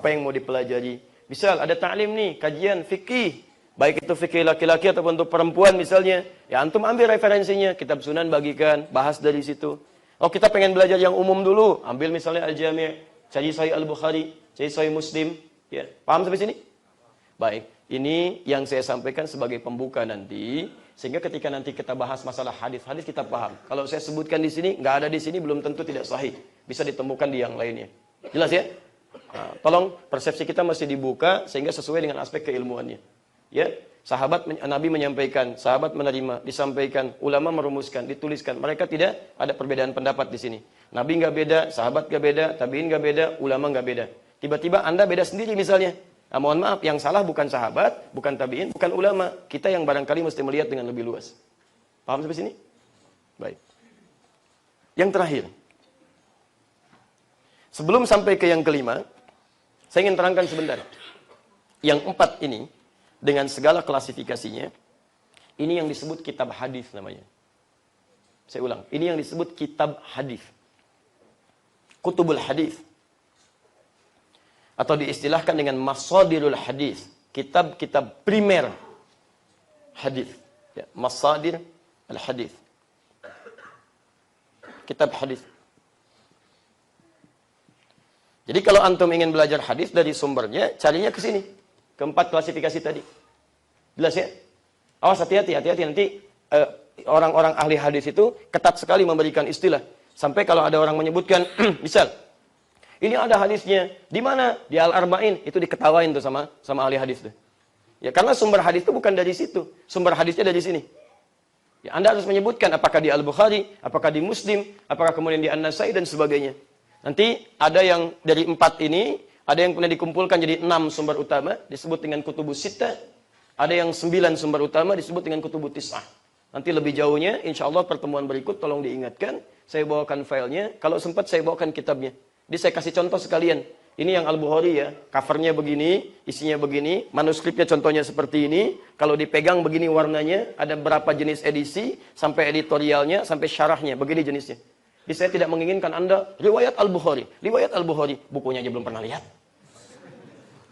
yang mau dipelajari. Misal ada ta'lim nih, kajian fikih, baik itu fikih laki-laki ataupun untuk perempuan misalnya, ya antum ambil referensinya, kitab Sunan bagikan, bahas dari situ. Oh kita pengen belajar yang umum dulu, ambil misalnya Al-Jami', cari Sahih Al-Bukhari, cari Sahih Muslim, ya. Paham sampai sini? Baik. Ini yang saya sampaikan sebagai pembuka nanti, sehingga ketika nanti kita bahas masalah hadis-hadis kita paham. Kalau saya sebutkan di sini, nggak ada di sini belum tentu tidak sahih. Bisa ditemukan di yang lainnya. Jelas ya? Nah, tolong persepsi kita masih dibuka sehingga sesuai dengan aspek keilmuannya. Ya, sahabat Nabi menyampaikan, sahabat menerima, disampaikan, ulama merumuskan, dituliskan. Mereka tidak ada perbedaan pendapat di sini. Nabi nggak beda, sahabat nggak beda, tabiin nggak beda, ulama nggak beda. Tiba-tiba Anda beda sendiri misalnya. Nah, mohon maaf, yang salah bukan sahabat, bukan tabi'in, bukan ulama. Kita yang barangkali mesti melihat dengan lebih luas. Paham sampai sini? Baik. Yang terakhir. Sebelum sampai ke yang kelima, saya ingin terangkan sebentar. Yang 4 ini, dengan segala klasifikasinya, ini yang disebut kitab hadis namanya. Saya ulang, ini yang disebut kitab hadis. Kutubul hadis. Atau diistilahkan dengan masadirul hadis, kitab-kitab primer hadis. Ya, masadir al-hadis. Kitab hadis. Jadi kalau antum ingin belajar hadis dari sumbernya, carinya ke sini. Keempat klasifikasi tadi. Jelas ya? Awas hati-hati nanti orang-orang ahli hadis itu ketat sekali memberikan istilah. Sampai kalau ada orang menyebutkan, misal, ini ada hadisnya. Di mana? Di Al-Arba'in. Itu diketawain tuh sama ahli hadis tuh. Ya, karena sumber hadis itu bukan dari situ. Sumber hadisnya dari sini. Ya, Anda harus menyebutkan apakah di Al-Bukhari, apakah di Muslim, apakah kemudian di An-Nasai dan sebagainya. Nanti ada yang dari 4 ini, ada yang pernah dikumpulkan jadi 6 sumber utama, disebut dengan Kutubus Sittah. Ada yang 9 sumber utama, disebut dengan Kutubut Tis'ah. Nanti lebih jauhnya, insya Allah pertemuan berikut, tolong diingatkan. Saya bawakan filenya. Kalau sempat saya bawakan kitabnya. Jadi saya kasih contoh sekalian. Ini yang Al-Bukhari ya, covernya begini, isinya begini, manuskripnya contohnya seperti ini. Kalau dipegang begini warnanya, ada berapa jenis edisi, sampai editorialnya, sampai syarahnya, begini jenisnya. Jadi saya tidak menginginkan Anda, riwayat Al-Bukhari, bukunya aja belum pernah lihat.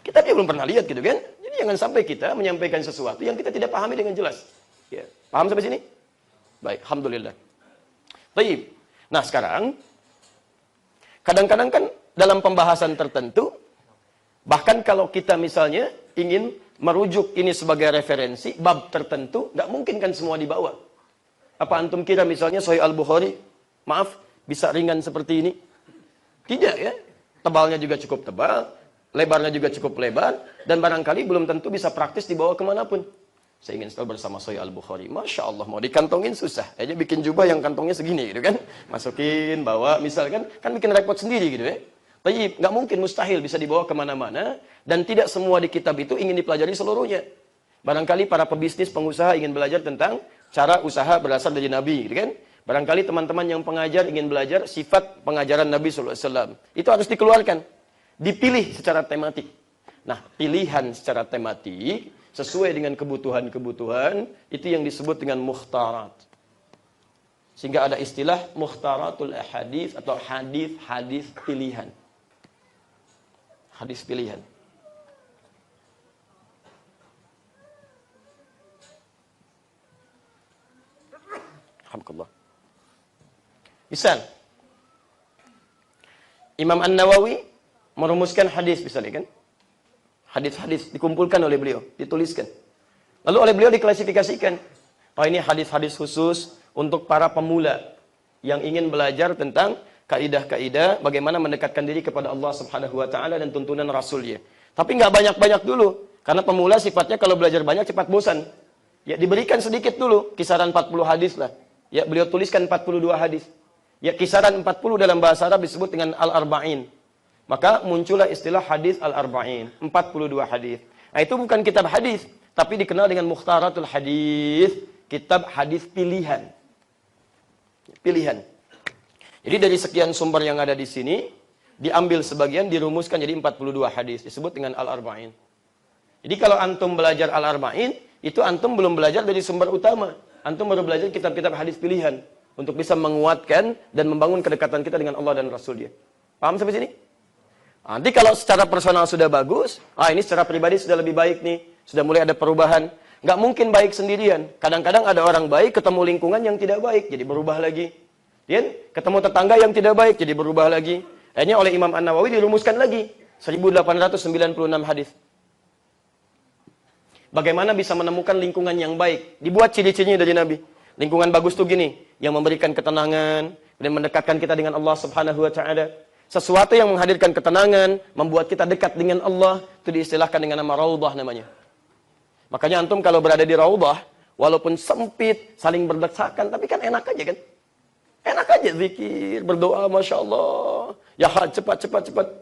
Kitabnya belum pernah lihat gitu kan. Jadi jangan sampai kita menyampaikan sesuatu yang kita tidak pahami dengan jelas. Ya. Paham sampai sini? Baik, Alhamdulillah. Baik. Nah sekarang, kadang-kadang kan dalam pembahasan tertentu, bahkan kalau kita misalnya ingin merujuk ini sebagai referensi, bab tertentu, nggak mungkin kan semua dibawa. Apa antum kira misalnya Sahih Al-Bukhari, maaf, bisa ringan seperti ini? Tidak ya, tebalnya juga cukup tebal, lebarnya juga cukup lebar, dan barangkali belum tentu bisa praktis dibawa kemanapun. Saya ingin selalu bersama Sahih Al-Bukhari. Masya Allah, mau dikantongin susah. Aja bikin jubah yang kantongnya segini gitu kan. Masukin, bawa, misalkan, kan bikin repot sendiri gitu ya. Tapi nggak mungkin, mustahil bisa dibawa kemana-mana. Dan tidak semua di kitab itu ingin dipelajari seluruhnya. Barangkali para pebisnis, pengusaha ingin belajar tentang cara usaha berasal dari Nabi gitu kan. Barangkali teman-teman yang pengajar ingin belajar sifat pengajaran Nabi SAW. Itu harus dikeluarkan. Dipilih secara tematik. Nah, pilihan secara tematik sesuai dengan kebutuhan-kebutuhan itu yang disebut dengan mukhtarat. Sehingga ada istilah mukhtaratul hadis atau hadis pilihan. Hadis pilihan. Alhamdulillah. Misal, Imam An-Nawawi merumuskan hadis misalnya kan? Hadis-hadis dikumpulkan oleh beliau, dituliskan. Lalu oleh beliau diklasifikasikan. Oh, ini hadis-hadis khusus untuk para pemula yang ingin belajar tentang kaidah-kaidah bagaimana mendekatkan diri kepada Allah Subhanahu wa taala dan tuntunan Rasulnya. Tapi nggak banyak-banyak dulu, karena pemula sifatnya kalau belajar banyak cepat bosan. Ya, diberikan sedikit dulu, kisaran 40 hadis lah. Ya, beliau tuliskan 42 hadis. Ya, kisaran 40 dalam bahasa Arab disebut dengan al-arba'in. Maka muncullah istilah hadis al-arba'in, 42 hadis. Nah, itu bukan kitab hadis, tapi dikenal dengan mukhtaratul hadis, kitab hadis pilihan. Pilihan. Jadi dari sekian sumber yang ada di sini, diambil sebagian, dirumuskan jadi 42 hadis, disebut dengan al-arba'in. Jadi kalau antum belajar al-arba'in, itu antum belum belajar dari sumber utama. Antum baru belajar kitab-kitab hadis pilihan untuk bisa menguatkan dan membangun kedekatan kita dengan Allah dan Rasul-Nya. Paham sampai sini? Nanti kalau secara personal sudah bagus, ini secara pribadi sudah lebih baik nih, sudah mulai ada perubahan. Nggak mungkin baik sendirian. Kadang-kadang ada orang baik ketemu lingkungan yang tidak baik, jadi berubah lagi. Ketemu tetangga yang tidak baik, jadi berubah lagi. Akhirnya oleh Imam An-Nawawi dirumuskan lagi 1896 hadis. Bagaimana bisa menemukan lingkungan yang baik? Dibuat ciri-cirinya dari Nabi. Lingkungan bagus tuh gini, yang memberikan ketenangan dan mendekatkan kita dengan Allah Subhanahu wa taala. Sesuatu yang menghadirkan ketenangan, membuat kita dekat dengan Allah, itu diistilahkan dengan nama raudhah namanya. Makanya antum kalau berada di raudhah, walaupun sempit, saling berdesakan, tapi kan enak aja kan? Enak aja zikir, berdoa, Masya Allah. Ya cepat.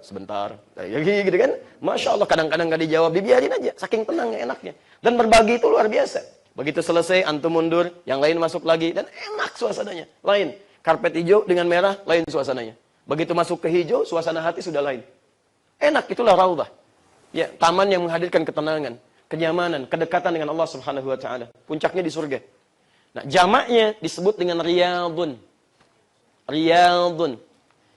Sebentar. Ya gitu kan? Masya Allah, kadang-kadang nggak dijawab, dibiarin aja. Saking tenangnya, enaknya. Dan berbagi itu luar biasa. Begitu selesai, antum mundur, yang lain masuk lagi. Dan enak suasananya. Lain. Karpet hijau dengan merah, lain suasananya. Begitu masuk ke hijau, suasana hati sudah lain. Enak, itulah raudhah. Ya, taman yang menghadirkan ketenangan, kenyamanan, kedekatan dengan Allah Subhanahu wa taala. Puncaknya di surga. Nah, jamaknya disebut dengan riyadun. Riyadun.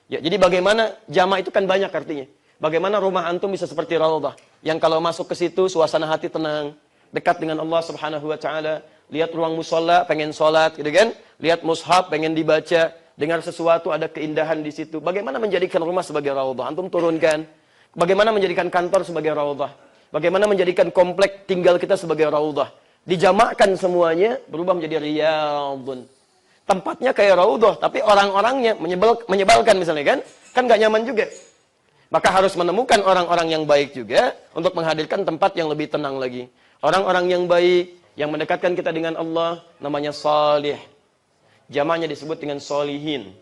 Ya, jadi bagaimana jamak itu kan banyak artinya. Bagaimana rumah antum bisa seperti raudhah, yang kalau masuk ke situ suasana hati tenang, dekat dengan Allah Subhanahu wa taala, lihat ruang musholla pengen sholat gitu kan, lihat mushaf pengen dibaca, dengar sesuatu ada keindahan di situ. Bagaimana menjadikan rumah sebagai raudhah? Antum turunkan. Bagaimana menjadikan kantor sebagai raudhah? Bagaimana menjadikan komplek tinggal kita sebagai raudhah? Dijamakkan semuanya berubah menjadi riyadun. Tempatnya kayak raudhah, tapi orang-orangnya menyebalkan misalnya kan? Kan nggak nyaman juga. Maka harus menemukan orang-orang yang baik juga untuk menghadirkan tempat yang lebih tenang lagi. Orang-orang yang baik, yang mendekatkan kita dengan Allah, namanya salih. Jamaknya disebut dengan solihin.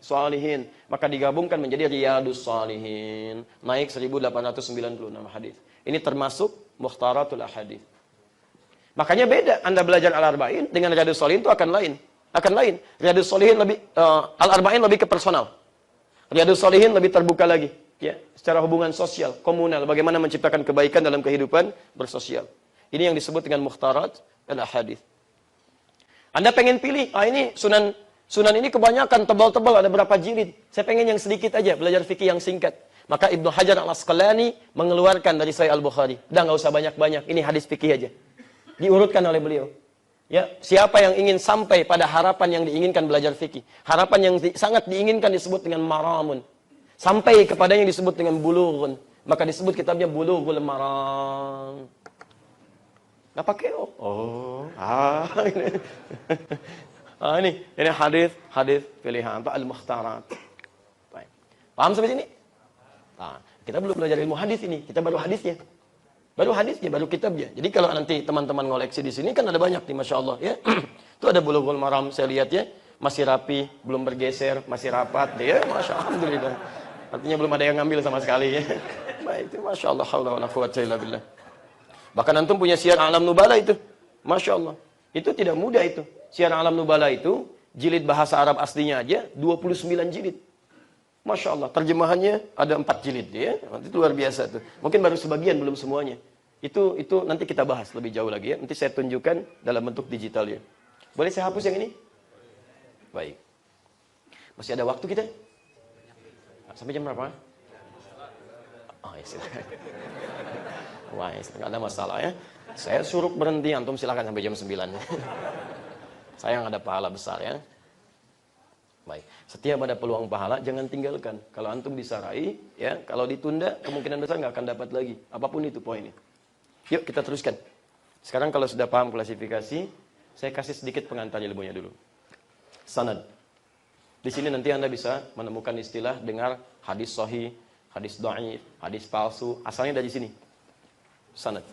Solihin. Maka digabungkan menjadi riyadus solihin. Naik 1896 hadis. Ini termasuk mukhtaratul hadis. Makanya beda Anda belajar al-arba'in dengan riyadus solihin itu akan lain. Riyadus Shalihin lebih al-arba'in lebih ke personal. Riyadus Shalihin lebih terbuka lagi, ya, secara hubungan sosial, komunal, bagaimana menciptakan kebaikan dalam kehidupan bersosial. Ini yang disebut dengan mukhtarat al-ahadits. Anda pengen pilih, ini sunan ini kebanyakan tebal-tebal, ada berapa jilid. Saya pengen yang sedikit aja, belajar fikih yang singkat. Maka Ibnu Hajar Al-Asqalani mengeluarkan dari Sahih Al-Bukhari. Udah nggak usah banyak-banyak, ini hadis fikih aja. Diurutkan oleh beliau. Ya, siapa yang ingin sampai pada harapan yang diinginkan belajar fikih, harapan yang sangat diinginkan disebut dengan maramun. Sampai kepadanya disebut dengan bulughun, maka disebut kitabnya Bulughul Maram. Enggak pakai ini hadis pilihan atau al-mukhtarat. Baik. Paham sampai sini? Nah, kita belum belajar ilmu hadis ini, kita baru hadisnya. Baru hadisnya, baru kitabnya. Jadi kalau nanti teman-teman ngoleksi di sini kan ada banyak nih, Masya Allah ya. Itu ada Bulughul Maram, saya lihat ya. Masih rapi, belum bergeser, masih rapat. Ya, Masya Allah, Alhamdulillah. Artinya belum ada yang ngambil sama sekali ya. Baik, itu Masya Allah, haula wala quwwata illa billah. Bahkan antum punya Syiar A'lam Nubala itu. Masya Allah. Itu tidak mudah itu. Syiar A'lam Nubala itu jilid bahasa Arab aslinya aja 29 jilid. Masya Allah, terjemahannya ada 4 jilid ya. Itu luar biasa tuh. Mungkin baru sebagian, belum semuanya. Itu nanti kita bahas lebih jauh lagi ya. Nanti saya tunjukkan dalam bentuk digital ya. Boleh saya hapus yang ini? Baik. Masih ada waktu kita? Sampai jam berapa? Oh ya silakan. Wah, nggak ada masalah ya. Saya suruh berhenti, antum silakan sampai jam 9. Saya nggak ada pahala besar ya. Baik, setiap ada peluang pahala jangan tinggalkan. Kalau antum bisa raih, ya, kalau ditunda kemungkinan besar nggak akan dapat lagi. Apapun itu poinnya. Yuk kita teruskan. Sekarang kalau sudah paham klasifikasi, saya kasih sedikit pengantar ilmunya dulu. Sanad. Di sini nanti Anda bisa menemukan istilah dengar hadis sahih, hadis dhaif, hadis palsu, asalnya dari sini. Sanad.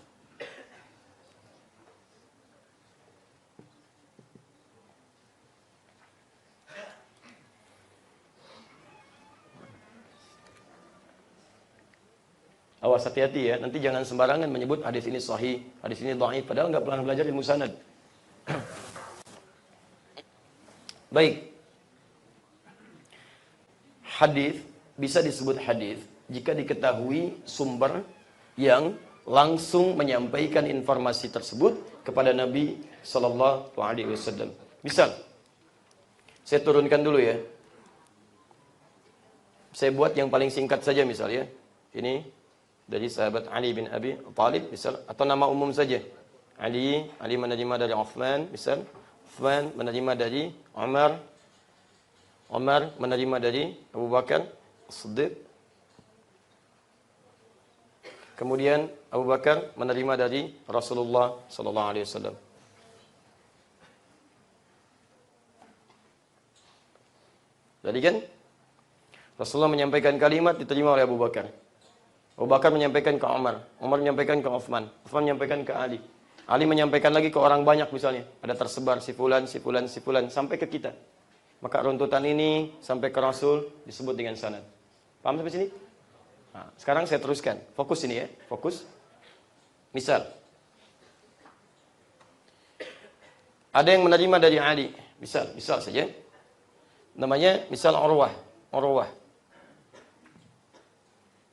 Awas hati-hati ya, nanti jangan sembarangan menyebut hadis ini sahih, hadis ini dhaif, padahal nggak pernah belajar ilmu sanad. Baik. Hadis bisa disebut hadis jika diketahui sumber yang langsung menyampaikan informasi tersebut kepada Nabi Sallallahu Alaihi Wasallam. Misal, saya turunkan dulu ya. Saya buat yang paling singkat saja misal ya. Ini dari sahabat Ali bin Abi Thalib misal, atau nama umum saja. Ali menerima dari Uthman misal, Uthman menerima dari Umar, Umar menerima dari Abu Bakar As-Siddiq, kemudian Abu Bakar menerima dari Rasulullah sallallahu alaihi wasallam. Jadi kan Rasulullah menyampaikan kalimat diterima oleh Abu Bakar. Abu Bakar menyampaikan ke Umar, Umar menyampaikan ke Uthman, Uthman menyampaikan ke Ali. Ali menyampaikan lagi ke orang banyak misalnya. Ada tersebar si fulan, sampai ke kita. Maka runtutan ini sampai ke Rasul disebut dengan sanad. Paham sampai sini? Nah, sekarang saya teruskan. Fokus ini ya, fokus. Misal. Ada yang menerima dari Ali. Misal saja. Namanya misal Urwah.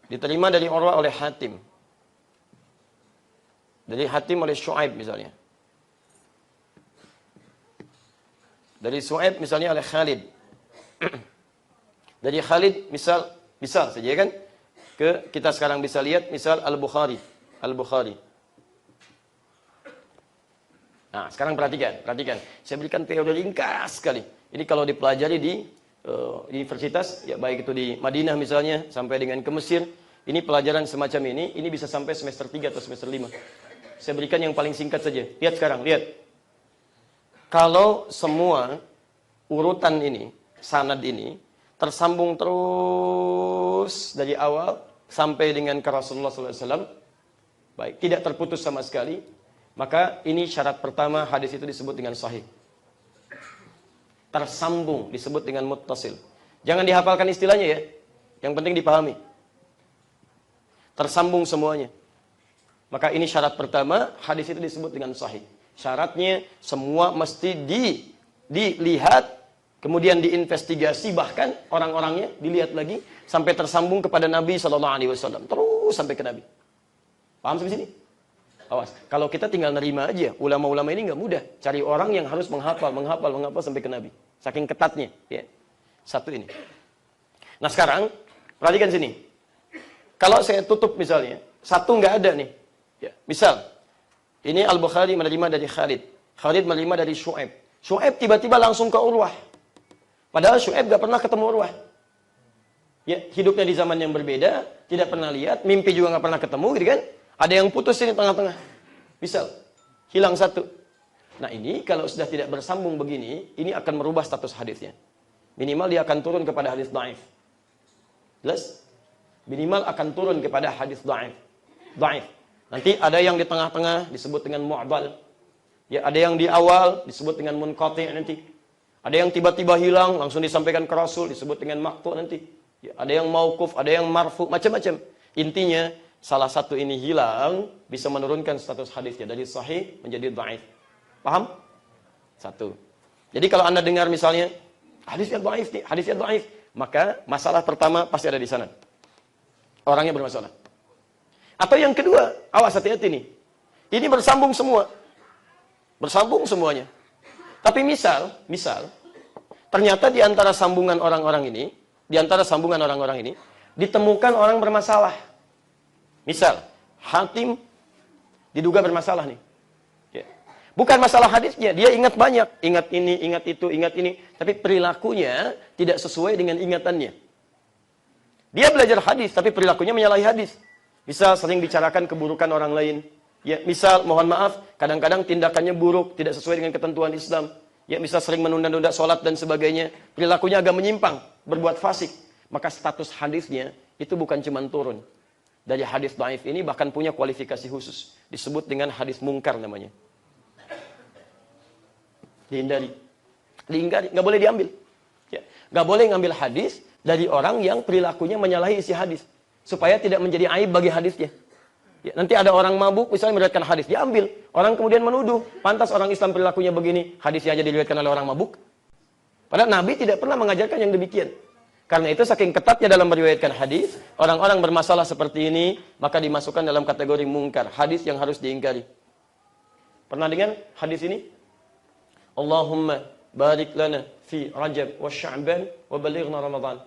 Diterima dari Urwah oleh Hatim. Dari Hatim oleh Syuaib misalnya. Dari Syuaib misalnya oleh Khalid. Dari Khalid misal saja kan. Kita sekarang bisa lihat misal Al-Bukhari. Nah, sekarang perhatikan. Saya berikan teori ringkas sekali. Ini kalau dipelajari di universitas, ya baik itu di Madinah misalnya, sampai dengan ke Mesir, ini pelajaran semacam ini bisa sampai semester 3 atau semester 5. Saya berikan yang paling singkat saja. Lihat sekarang, lihat. Kalau semua urutan ini, sanad ini, tersambung terus dari awal sampai dengan ke Rasulullah SAW, baik, tidak terputus sama sekali, maka ini syarat pertama hadis itu disebut dengan sahih. Tersambung disebut dengan muttasil. Jangan dihafalkan istilahnya ya. Yang penting dipahami. Tersambung semuanya. Maka ini syarat pertama, hadis itu disebut dengan sahih. Syaratnya semua mesti dilihat, kemudian diinvestigasi, bahkan orang-orangnya dilihat lagi sampai tersambung kepada Nabi SAW. Terus sampai ke Nabi. Paham sampai sini? Awas, kalau kita tinggal nerima aja, ulama-ulama ini nggak mudah. Cari orang yang harus menghafal sampai ke Nabi. Saking ketatnya, ya. Satu ini. Nah sekarang, perhatikan sini. Kalau saya tutup misalnya, satu nggak ada nih. Ya, misal, ini Al-Bukhari menerima dari Khalid. Khalid menerima dari Syuaib. Syuaib tiba-tiba langsung ke Urwah. Padahal Syuaib nggak pernah ketemu Urwah. Ya, hidupnya di zaman yang berbeda, tidak pernah lihat, mimpi juga nggak pernah ketemu, gitu kan? Ada yang putus ini tengah-tengah. Misal, hilang satu. Nah ini kalau sudah tidak bersambung begini, ini akan merubah status hadisnya. Minimal dia akan turun kepada hadis dhaif. Jelas? Minimal akan turun kepada hadis dhaif. Nanti ada yang di tengah-tengah disebut dengan mu'dal. Ya, ada yang di awal disebut dengan munqati' nanti. Ada yang tiba-tiba hilang langsung disampaikan ke Rasul disebut dengan maqtu' nanti. Ya, ada yang mauquf, ada yang marfu, macam-macam. Intinya salah satu ini hilang bisa menurunkan status hadisnya dari sahih menjadi dhaif. Paham? Satu. Jadi kalau Anda dengar misalnya, hadisnya dhaif nih, hadisnya dhaif, maka masalah pertama pasti ada di sana. Orangnya bermasalah. Atau yang kedua, awas hati-hati nih. Ini bersambung semua. Bersambung semuanya. Tapi misal, ternyata di antara sambungan orang-orang ini, ditemukan orang bermasalah. Misal, hakim diduga bermasalah nih. Ya. Bukan masalah hadisnya, dia ingat banyak. Ingat ini, ingat itu, ingat ini. Tapi perilakunya tidak sesuai dengan ingatannya. Dia belajar hadis, tapi perilakunya menyalahi hadis. Misal, sering bicarakan keburukan orang lain. Ya, misal, mohon maaf, kadang-kadang tindakannya buruk, tidak sesuai dengan ketentuan Islam. Ya, misal sering menunda-nunda sholat dan sebagainya. Perilakunya agak menyimpang, berbuat fasik. Maka status hadisnya itu bukan cuma turun. Dari hadis dhaif ini bahkan punya kualifikasi khusus. Disebut dengan hadis mungkar namanya. Dihindari. Nggak boleh diambil. Ya. Nggak boleh ngambil hadis dari orang yang perilakunya menyalahi isi hadis. Supaya tidak menjadi aib bagi hadisnya. Ya, nanti ada orang mabuk, misalnya meriwayatkan hadis, diambil. Orang kemudian menuduh, pantas orang Islam perilakunya begini, hadisnya aja diriwayatkan oleh orang mabuk. Padahal Nabi tidak pernah mengajarkan yang demikian. Karena itu saking ketatnya dalam meriwayatkan hadis, orang-orang bermasalah seperti ini, maka dimasukkan dalam kategori mungkar, hadis yang harus diingkari. Pernah dengar hadis ini? Allahumma barik lana fi Rajab wa Sya'ban wa balighna Ramadan.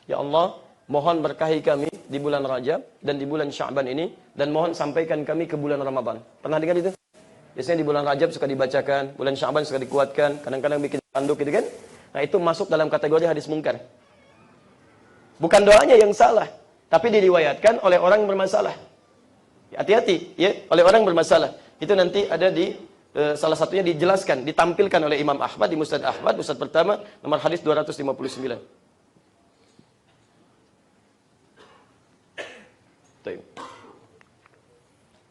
Ya Allah, mohon berkahi kami di bulan Rajab dan di bulan Sya'ban ini, dan mohon sampaikan kami ke bulan Ramadan. Pernah dengar itu? Biasanya di bulan Rajab suka dibacakan, bulan Sya'ban suka dikuatkan, kadang-kadang bikin tanduk gitu kan. Nah itu masuk dalam kategori hadis mungkar. Bukan doanya yang salah, tapi diriwayatkan oleh orang yang bermasalah. Hati-hati, ya, oleh orang yang bermasalah. Itu nanti ada di salah satunya dijelaskan, ditampilkan oleh Imam Ahmad di Musnad Ahmad, Musnad pertama, nomor hadis 259.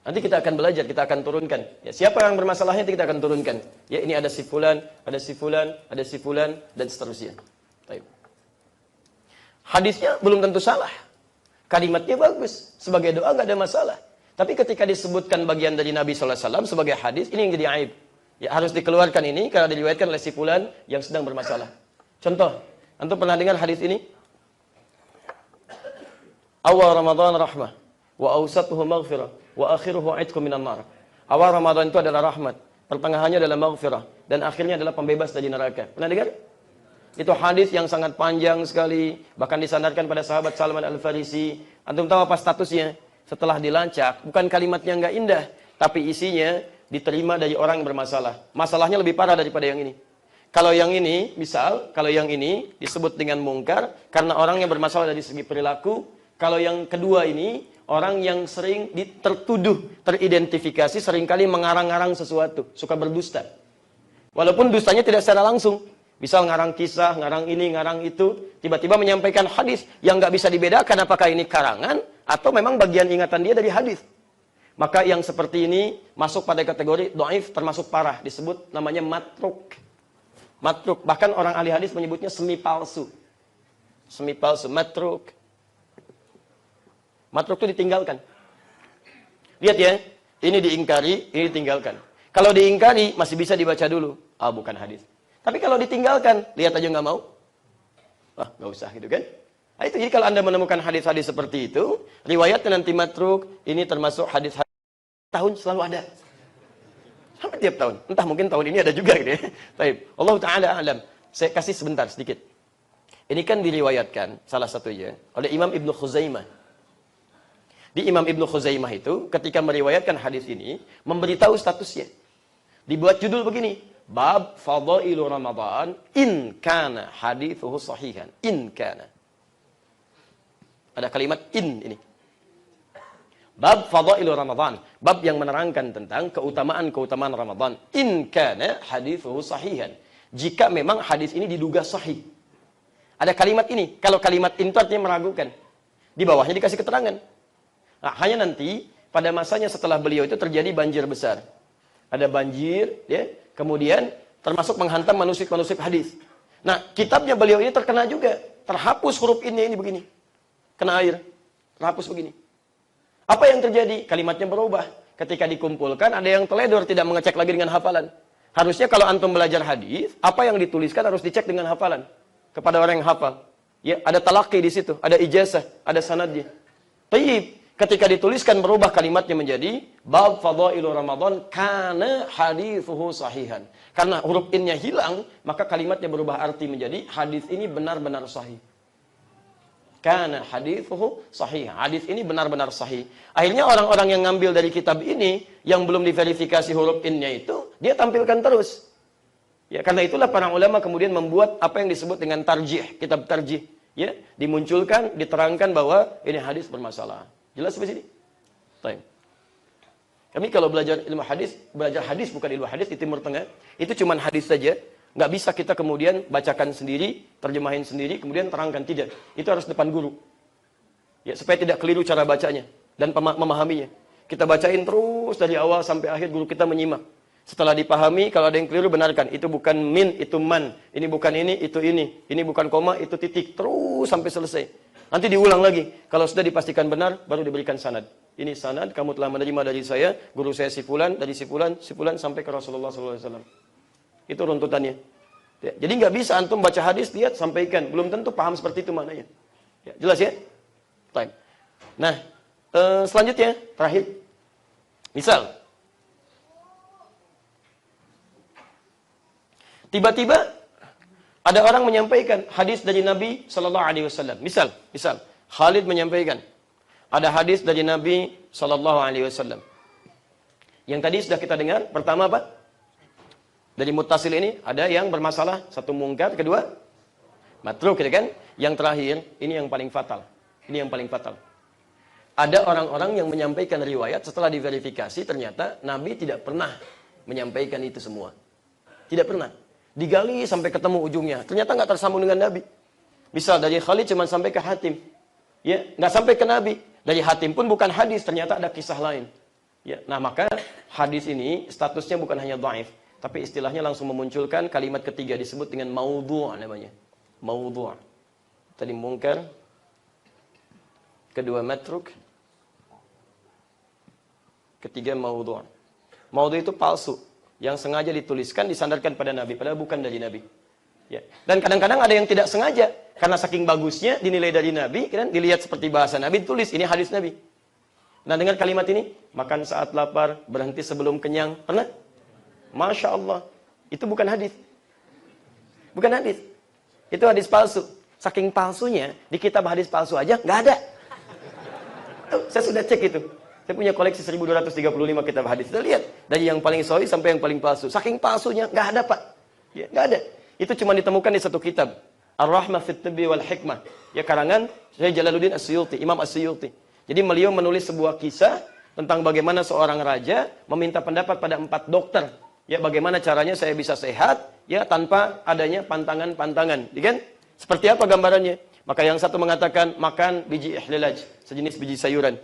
Nanti kita akan belajar, kita akan turunkan. Ya, siapa yang bermasalahnya kita akan turunkan. Ya, ini ada si fulan, ada si fulan, ada si fulan, dan seterusnya. Baik. Hadisnya belum tentu salah. Kalimatnya bagus. Sebagai doa nggak ada masalah. Tapi ketika disebutkan bagian dari Nabi SAW sebagai hadis, ini yang jadi aib. Ya, harus dikeluarkan ini karena diriwayatkan oleh si fulan yang sedang bermasalah. Contoh, antum pernah dengar hadis ini? Awal Ramadan rahmah, wa awsatuhu maghfirah, wa akhiruhu aitkum minan nar. Awal Ramadan itu adalah rahmat, pertengahannya adalah maghfirah, dan akhirnya adalah pembebas dari neraka. Pernah dengar? Itu hadis yang sangat panjang sekali, bahkan disandarkan pada sahabat Salman Al-Farisi. Antum tahu apa statusnya? Setelah dilacak, bukan kalimatnya nggak indah, tapi isinya diterima dari orang yang bermasalah. Masalahnya lebih parah daripada yang ini. Kalau yang ini, misal, kalau yang ini disebut dengan mungkar, karena orang yang bermasalah dari segi perilaku. Kalau yang kedua ini, orang yang sering tertuduh, teridentifikasi, seringkali mengarang-arang sesuatu, suka berdusta. Walaupun dustanya tidak secara langsung. Misal ngarang kisah, ngarang ini, ngarang itu, tiba-tiba menyampaikan hadis yang nggak bisa dibedakan apakah ini karangan atau memang bagian ingatan dia dari hadis. Maka yang seperti ini masuk pada kategori dhaif, termasuk parah, disebut namanya matruk. Matruk, bahkan orang ahli hadis menyebutnya semi palsu. Semi palsu, matruk. Matruk itu ditinggalkan. Lihat ya, ini diingkari, ini ditinggalkan. Kalau diingkari masih bisa dibaca dulu. Ah, bukan hadis. Tapi kalau ditinggalkan, lihat aja nggak mau. Wah, nggak usah gitu kan. Nah, itu jadi kalau Anda menemukan hadis-hadis seperti itu, riwayatnya nanti matruk, ini termasuk hadis-hadis tahun selalu ada. Sampai tiap tahun. Entah mungkin tahun ini ada juga gitu ya. Baik, Allah Ta'ala alam. Saya kasih sebentar sedikit. Ini kan diriwayatkan salah satunya oleh Imam Ibnu Khuzaimah. Di Imam Ibnu Khuzaimah itu ketika meriwayatkan hadis ini memberitahu statusnya. Dibuat judul begini. Bab fadailu Ramadan in kana hadithuhu sahihan. In kana. Ada kalimat in ini. Bab fadailu Ramadan. Bab yang menerangkan tentang keutamaan-keutamaan Ramadan. In kana hadithuhu sahihan. Jika memang hadis ini diduga sahih. Ada kalimat ini. Kalau kalimat in itu artinya meragukan. Di bawahnya dikasih keterangan. Nah, hanya nanti pada masanya setelah beliau itu terjadi banjir besar. Ada banjir, ya. Kemudian termasuk menghantam manuskrip-manuskrip hadis. Nah, kitabnya beliau ini terkena juga. Terhapus huruf ini begini. Kena air. Terhapus begini. Apa yang terjadi? Kalimatnya berubah. Ketika dikumpulkan, ada yang teledor tidak mengecek lagi dengan hafalan. Harusnya kalau antum belajar hadis, apa yang dituliskan harus dicek dengan hafalan kepada orang yang hafal. Ya, ada talaqi di situ, ada ijazah, ada sanadnya. Tayyib, ketika dituliskan berubah kalimatnya menjadi bab fadailu Ramadan kana hadithuhu sahihan. Karena huruf innya hilang, maka kalimatnya berubah arti menjadi hadis ini benar-benar sahih. Kana hadithuhu sahih. Hadis ini benar-benar sahih. Akhirnya orang-orang yang ngambil dari kitab ini yang belum diverifikasi huruf innya itu, dia tampilkan terus. Ya, karena itulah para ulama kemudian membuat apa yang disebut dengan tarjih, kitab tarjih. Ya, dimunculkan, diterangkan bahwa ini hadis bermasalah. Jelas sampai sini? Baik. Kami kalau belajar ilmu hadis, belajar hadis bukan ilmu hadis di Timur Tengah, itu cuma hadis saja. Nggak bisa kita kemudian bacakan sendiri, terjemahin sendiri, kemudian terangkan. Tidak. Itu harus depan guru. Ya, supaya tidak keliru cara bacanya dan memahaminya. Kita bacain terus dari awal sampai akhir, guru kita menyimak. Setelah dipahami, kalau ada yang keliru, benarkan. Itu bukan min, itu man. Ini bukan ini, itu ini. Ini bukan koma, itu titik. Terus sampai selesai. Nanti diulang lagi. Kalau sudah dipastikan benar, baru diberikan sanad. Ini sanad, kamu telah menerima dari saya, guru saya si fulan, dari si fulan, sampai ke Rasulullah SAW. Itu runtutannya. Ya, jadi nggak bisa antum baca hadis, lihat, sampaikan. Belum tentu paham seperti itu maknanya. Ya, jelas ya? Baik. Nah, selanjutnya, terakhir. Misal, tiba-tiba ada orang menyampaikan hadis dari Nabi Sallallahu Alaihi Wasallam. Misal, Khalid menyampaikan ada hadis dari Nabi Sallallahu Alaihi Wasallam. Yang tadi sudah kita dengar. Pertama apa? Dari muttasil ini ada yang bermasalah, satu mungkar, kedua matruk, gitu kan? Yang terakhir ini yang paling fatal. Ini yang paling fatal. Ada orang-orang yang menyampaikan riwayat setelah diverifikasi ternyata Nabi tidak pernah menyampaikan itu semua. Tidak pernah. Digali sampai ketemu ujungnya. Ternyata nggak tersambung dengan Nabi. Misal dari Khalid cuma sampai ke Hatim. Ya, nggak sampai ke Nabi. Dari Hatim pun bukan hadis, ternyata ada kisah lain. Ya, nah maka hadis ini statusnya bukan hanya dhaif, tapi istilahnya langsung memunculkan kalimat ketiga disebut dengan maudhu' namanya. Maudhu'. Tadi mungkar, kedua matruk, ketiga maudhu'. Maudhu' itu palsu, yang sengaja dituliskan disandarkan pada Nabi, padahal bukan dari Nabi. Ya. Dan kadang-kadang ada yang tidak sengaja, karena saking bagusnya dinilai dari Nabi, kan dilihat seperti bahasa Nabi, ditulis ini hadis Nabi. Nah, dengar kalimat ini, makan saat lapar, berhenti sebelum kenyang. Pernah? Masya Allah. Itu bukan hadis. Bukan hadis. Itu hadis palsu. Saking palsunya, di kitab hadis palsu aja nggak ada. Saya sudah cek itu. Saya punya koleksi 1235 kitab hadis. Kita lihat dari yang paling sahih sampai yang paling palsu. Saking palsunya nggak ada, Pak. Ya, nggak ada. Itu cuma ditemukan di satu kitab, Ar-Rahmah fit Tibbi wal Hikmah. Ya, karangan Syekh Jalaluddin As-Suyuti, Imam As-Suyuti. Jadi beliau menulis sebuah kisah tentang bagaimana seorang raja meminta pendapat pada 4 dokter. Ya, bagaimana caranya saya bisa sehat ya tanpa adanya pantangan-pantangan, ya kan? Seperti apa gambarannya? Maka yang satu mengatakan makan biji ihlilaj, sejenis biji sayuran.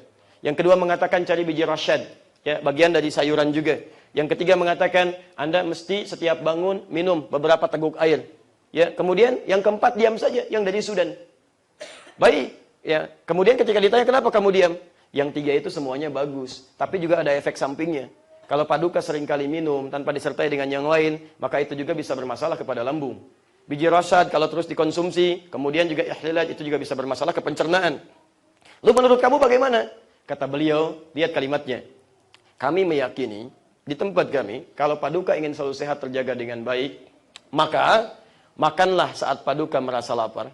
Yang kedua mengatakan cari biji rasyad, ya, bagian dari sayuran juga. Yang ketiga mengatakan Anda mesti setiap bangun minum beberapa teguk air. Ya, kemudian yang keempat diam saja, yang dari Sudan. Baik, ya. Kemudian ketika ditanya kenapa kamu diam? Yang tiga itu semuanya bagus, tapi juga ada efek sampingnya. Kalau paduka seringkali minum tanpa disertai dengan yang lain, maka itu juga bisa bermasalah kepada lambung. Biji rasyad kalau terus dikonsumsi, kemudian juga ihlilaj itu juga bisa bermasalah ke pencernaan. Lalu menurut kamu bagaimana? Kata beliau, lihat kalimatnya. Kami meyakini di tempat kami, kalau paduka ingin selalu sehat terjaga dengan baik, maka makanlah saat paduka merasa lapar.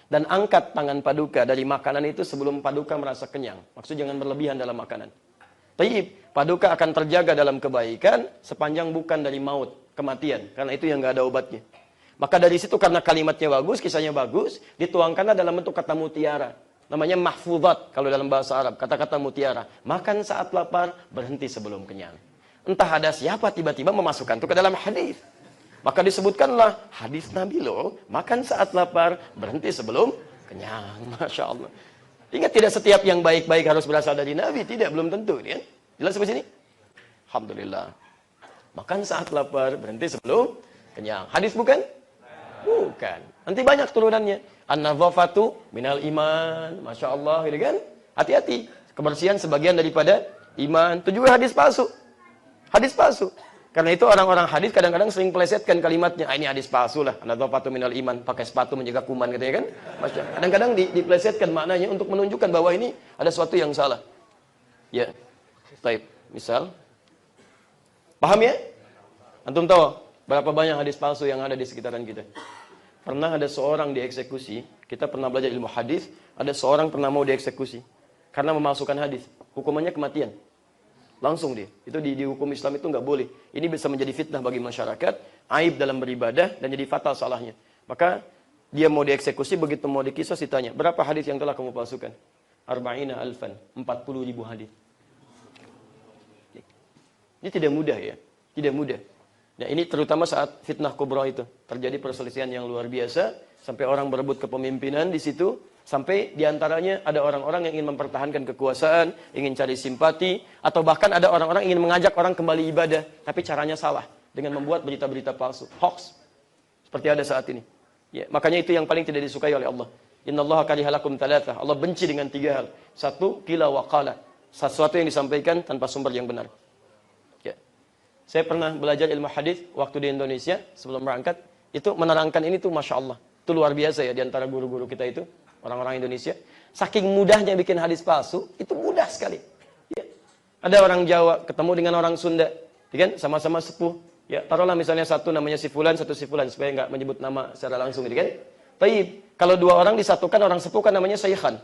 Dan angkat tangan paduka dari makanan itu sebelum paduka merasa kenyang. Maksudnya jangan berlebihan dalam makanan. Tayyib, paduka akan terjaga dalam kebaikan sepanjang bukan dari maut, kematian. Karena itu yang nggak ada obatnya. Maka dari situ karena kalimatnya bagus, kisahnya bagus, dituangkanlah dalam bentuk kata mutiara. Namanya mahfuzat kalau dalam bahasa Arab, kata-kata mutiara. Makan saat lapar, berhenti sebelum kenyang. Entah ada siapa tiba-tiba memasukkan itu ke dalam hadis. Maka disebutkanlah hadis Nabi loh, makan saat lapar, berhenti sebelum kenyang. Masya Allah. Ingat, tidak setiap yang baik-baik harus berasal dari Nabi. Tidak, belum tentu. Ya? Jelas sampai sini? Alhamdulillah. Makan saat lapar, berhenti sebelum kenyang. Hadis bukan? Bukan. Nanti banyak turunannya. An-nadhafatu minal iman. Masya Allah. Gitu kan? Hati-hati. Kebersihan sebagian daripada iman. Itu juga hadis palsu. Hadis palsu. Karena itu orang-orang hadis kadang-kadang sering pelesetkan kalimatnya. Ah, ini hadis palsu lah. An-nadhafatu minal iman. Pakai sepatu menjaga kuman gitu ya kan. Kadang-kadang dipelesetkan maknanya untuk menunjukkan bahwa ini ada sesuatu yang salah. Ya. Baik. Misal. Paham ya? Antum tahu berapa banyak hadis palsu yang ada di sekitaran kita? Pernah ada seorang dieksekusi. Kita pernah belajar ilmu hadis. Ada seorang pernah mau dieksekusi. Karena memalsukan hadis. Hukumannya kematian. Langsung dia. Itu di hukum Islam itu nggak boleh. Ini bisa menjadi fitnah bagi masyarakat, aib dalam beribadah, dan jadi fatal salahnya. Maka dia mau dieksekusi, begitu mau dikisah ditanya, berapa hadis yang telah kamu palsukan? Arba'ina alfan, 40.000 hadis. Ini tidak mudah ya. Tidak mudah. Nah, ini terutama saat fitnah kubra itu. Terjadi perselisihan yang luar biasa, sampai orang berebut kepemimpinan di situ. Sampai diantaranya ada orang-orang yang ingin mempertahankan kekuasaan, ingin cari simpati, atau bahkan ada orang-orang ingin mengajak orang kembali ibadah, tapi caranya salah, dengan membuat berita-berita palsu, hoax, seperti ada saat ini. Ya, makanya itu yang paling tidak disukai oleh Allah. Innallaha karihalakum thalatha. Allah benci dengan 3 hal. 1, qila wa qala. Sesuatu yang disampaikan tanpa sumber yang benar. Ya. Saya pernah belajar ilmu hadis waktu di Indonesia, sebelum berangkat, itu menerangkan ini tuh Masya Allah. Itu luar biasa ya, di antara guru-guru kita itu. Orang-orang Indonesia, saking mudahnya bikin hadis palsu, itu mudah sekali. Ya. Ada orang Jawa ketemu dengan orang Sunda, ya kan? Sama-sama sepuh. Ya, taruhlah misalnya satu namanya si fulan, satu si fulan, supaya nggak menyebut nama secara langsung, gitu kan? Taib, kalau 2 orang disatukan, orang sepuh kan namanya syekhan.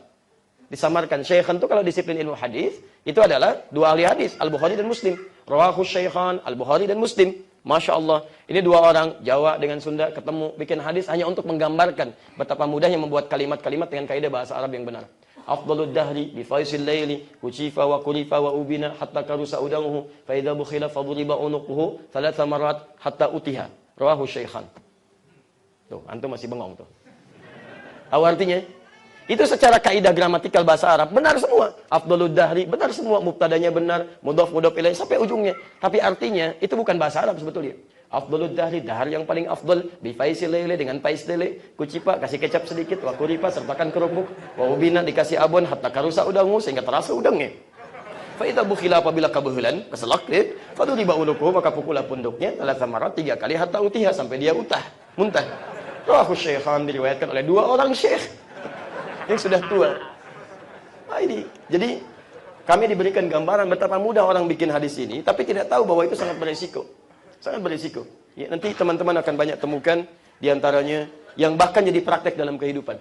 Disamarkan. Syekhan itu kalau disiplin ilmu hadis, itu adalah 2 ahli hadis, Al-Bukhari dan Muslim. Rawahu Syekhan, Al-Bukhari dan Muslim. Masya Allah, ini 2 orang Jawa dengan Sunda ketemu bikin hadis hanya untuk menggambarkan betapa mudahnya membuat kalimat-kalimat dengan kaidah bahasa Arab yang benar. Afdalud dahri bi faisil laili ucifa wa kurifa wa ubina hatta karusa udamuhu fa idza bukhila fadriba unuquhu 3 marat hatta utiha. Rawahu Syekhan. Tuh, antum masih bengong tuh. Tahu artinya? Itu secara kaidah gramatikal bahasa Arab benar semua. Afdalud dahri benar semua, mubtadanya benar, mudhaf ilaih sampai ujungnya. Tapi artinya itu bukan bahasa Arab sebetulnya. Afdalud dahri, dahar yang paling afdal, bi faisil laili dengan faiz lele, kucipa kasih kecap sedikit, wa kuripa sertakan kerupuk, wa ubina dikasih abon hatta karusa udangu sehingga terasa udangnya. Fa idza bukhila apabila kabuhulan, keselak, faduriba uluku maka pukullah punduknya 3 marat 3 kali hatta utiha sampai dia muntah. Rawahu Syekhan, diriwayatkan oleh 2 orang syekh yang sudah tua. Nah, ini. Jadi kami diberikan gambaran betapa mudah orang bikin hadis ini, tapi tidak tahu bahwa itu sangat berisiko. Sangat berisiko. Ya, nanti teman-teman akan banyak temukan diantaranya yang bahkan jadi praktek dalam kehidupan.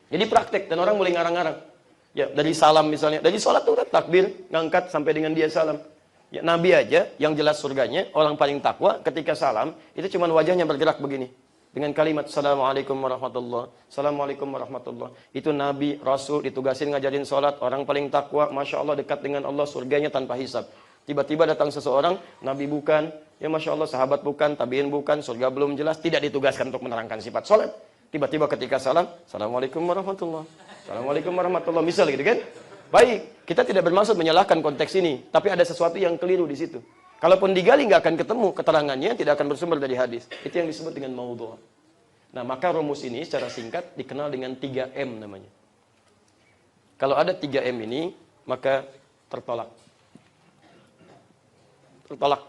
Jadi praktek dan orang mulai ngarang-ngarang. Ya, dari salam misalnya, dari sholat tuh takbir, ngangkat sampai dengan dia salam. Ya, Nabi aja yang jelas surganya, orang paling takwa ketika salam itu cuma wajahnya bergerak begini. Dengan kalimat Assalamualaikum warahmatullah. Assalamualaikum warahmatullah. Itu Nabi, Rasul, ditugasin ngajarin sholat. Orang paling takwa, Masya Allah dekat dengan Allah, surganya tanpa hisab. Tiba-tiba datang seseorang, Nabi bukan, ya Masya Allah sahabat bukan, tabiin bukan, surga belum jelas. Tidak ditugaskan untuk menerangkan sifat sholat. Tiba-tiba ketika salam, Assalamualaikum warahmatullah. Assalamualaikum warahmatullah. Misal gitu kan. Baik, kita tidak bermaksud menyalahkan konteks ini. Tapi ada sesuatu yang keliru di situ. Kalaupun digali nggak akan ketemu keterangannya, tidak akan bersumber dari hadis. Itu yang disebut dengan maudhu'. Nah, maka rumus ini secara singkat dikenal dengan 3M namanya. Kalau ada 3M ini, maka tertolak. Tertolak.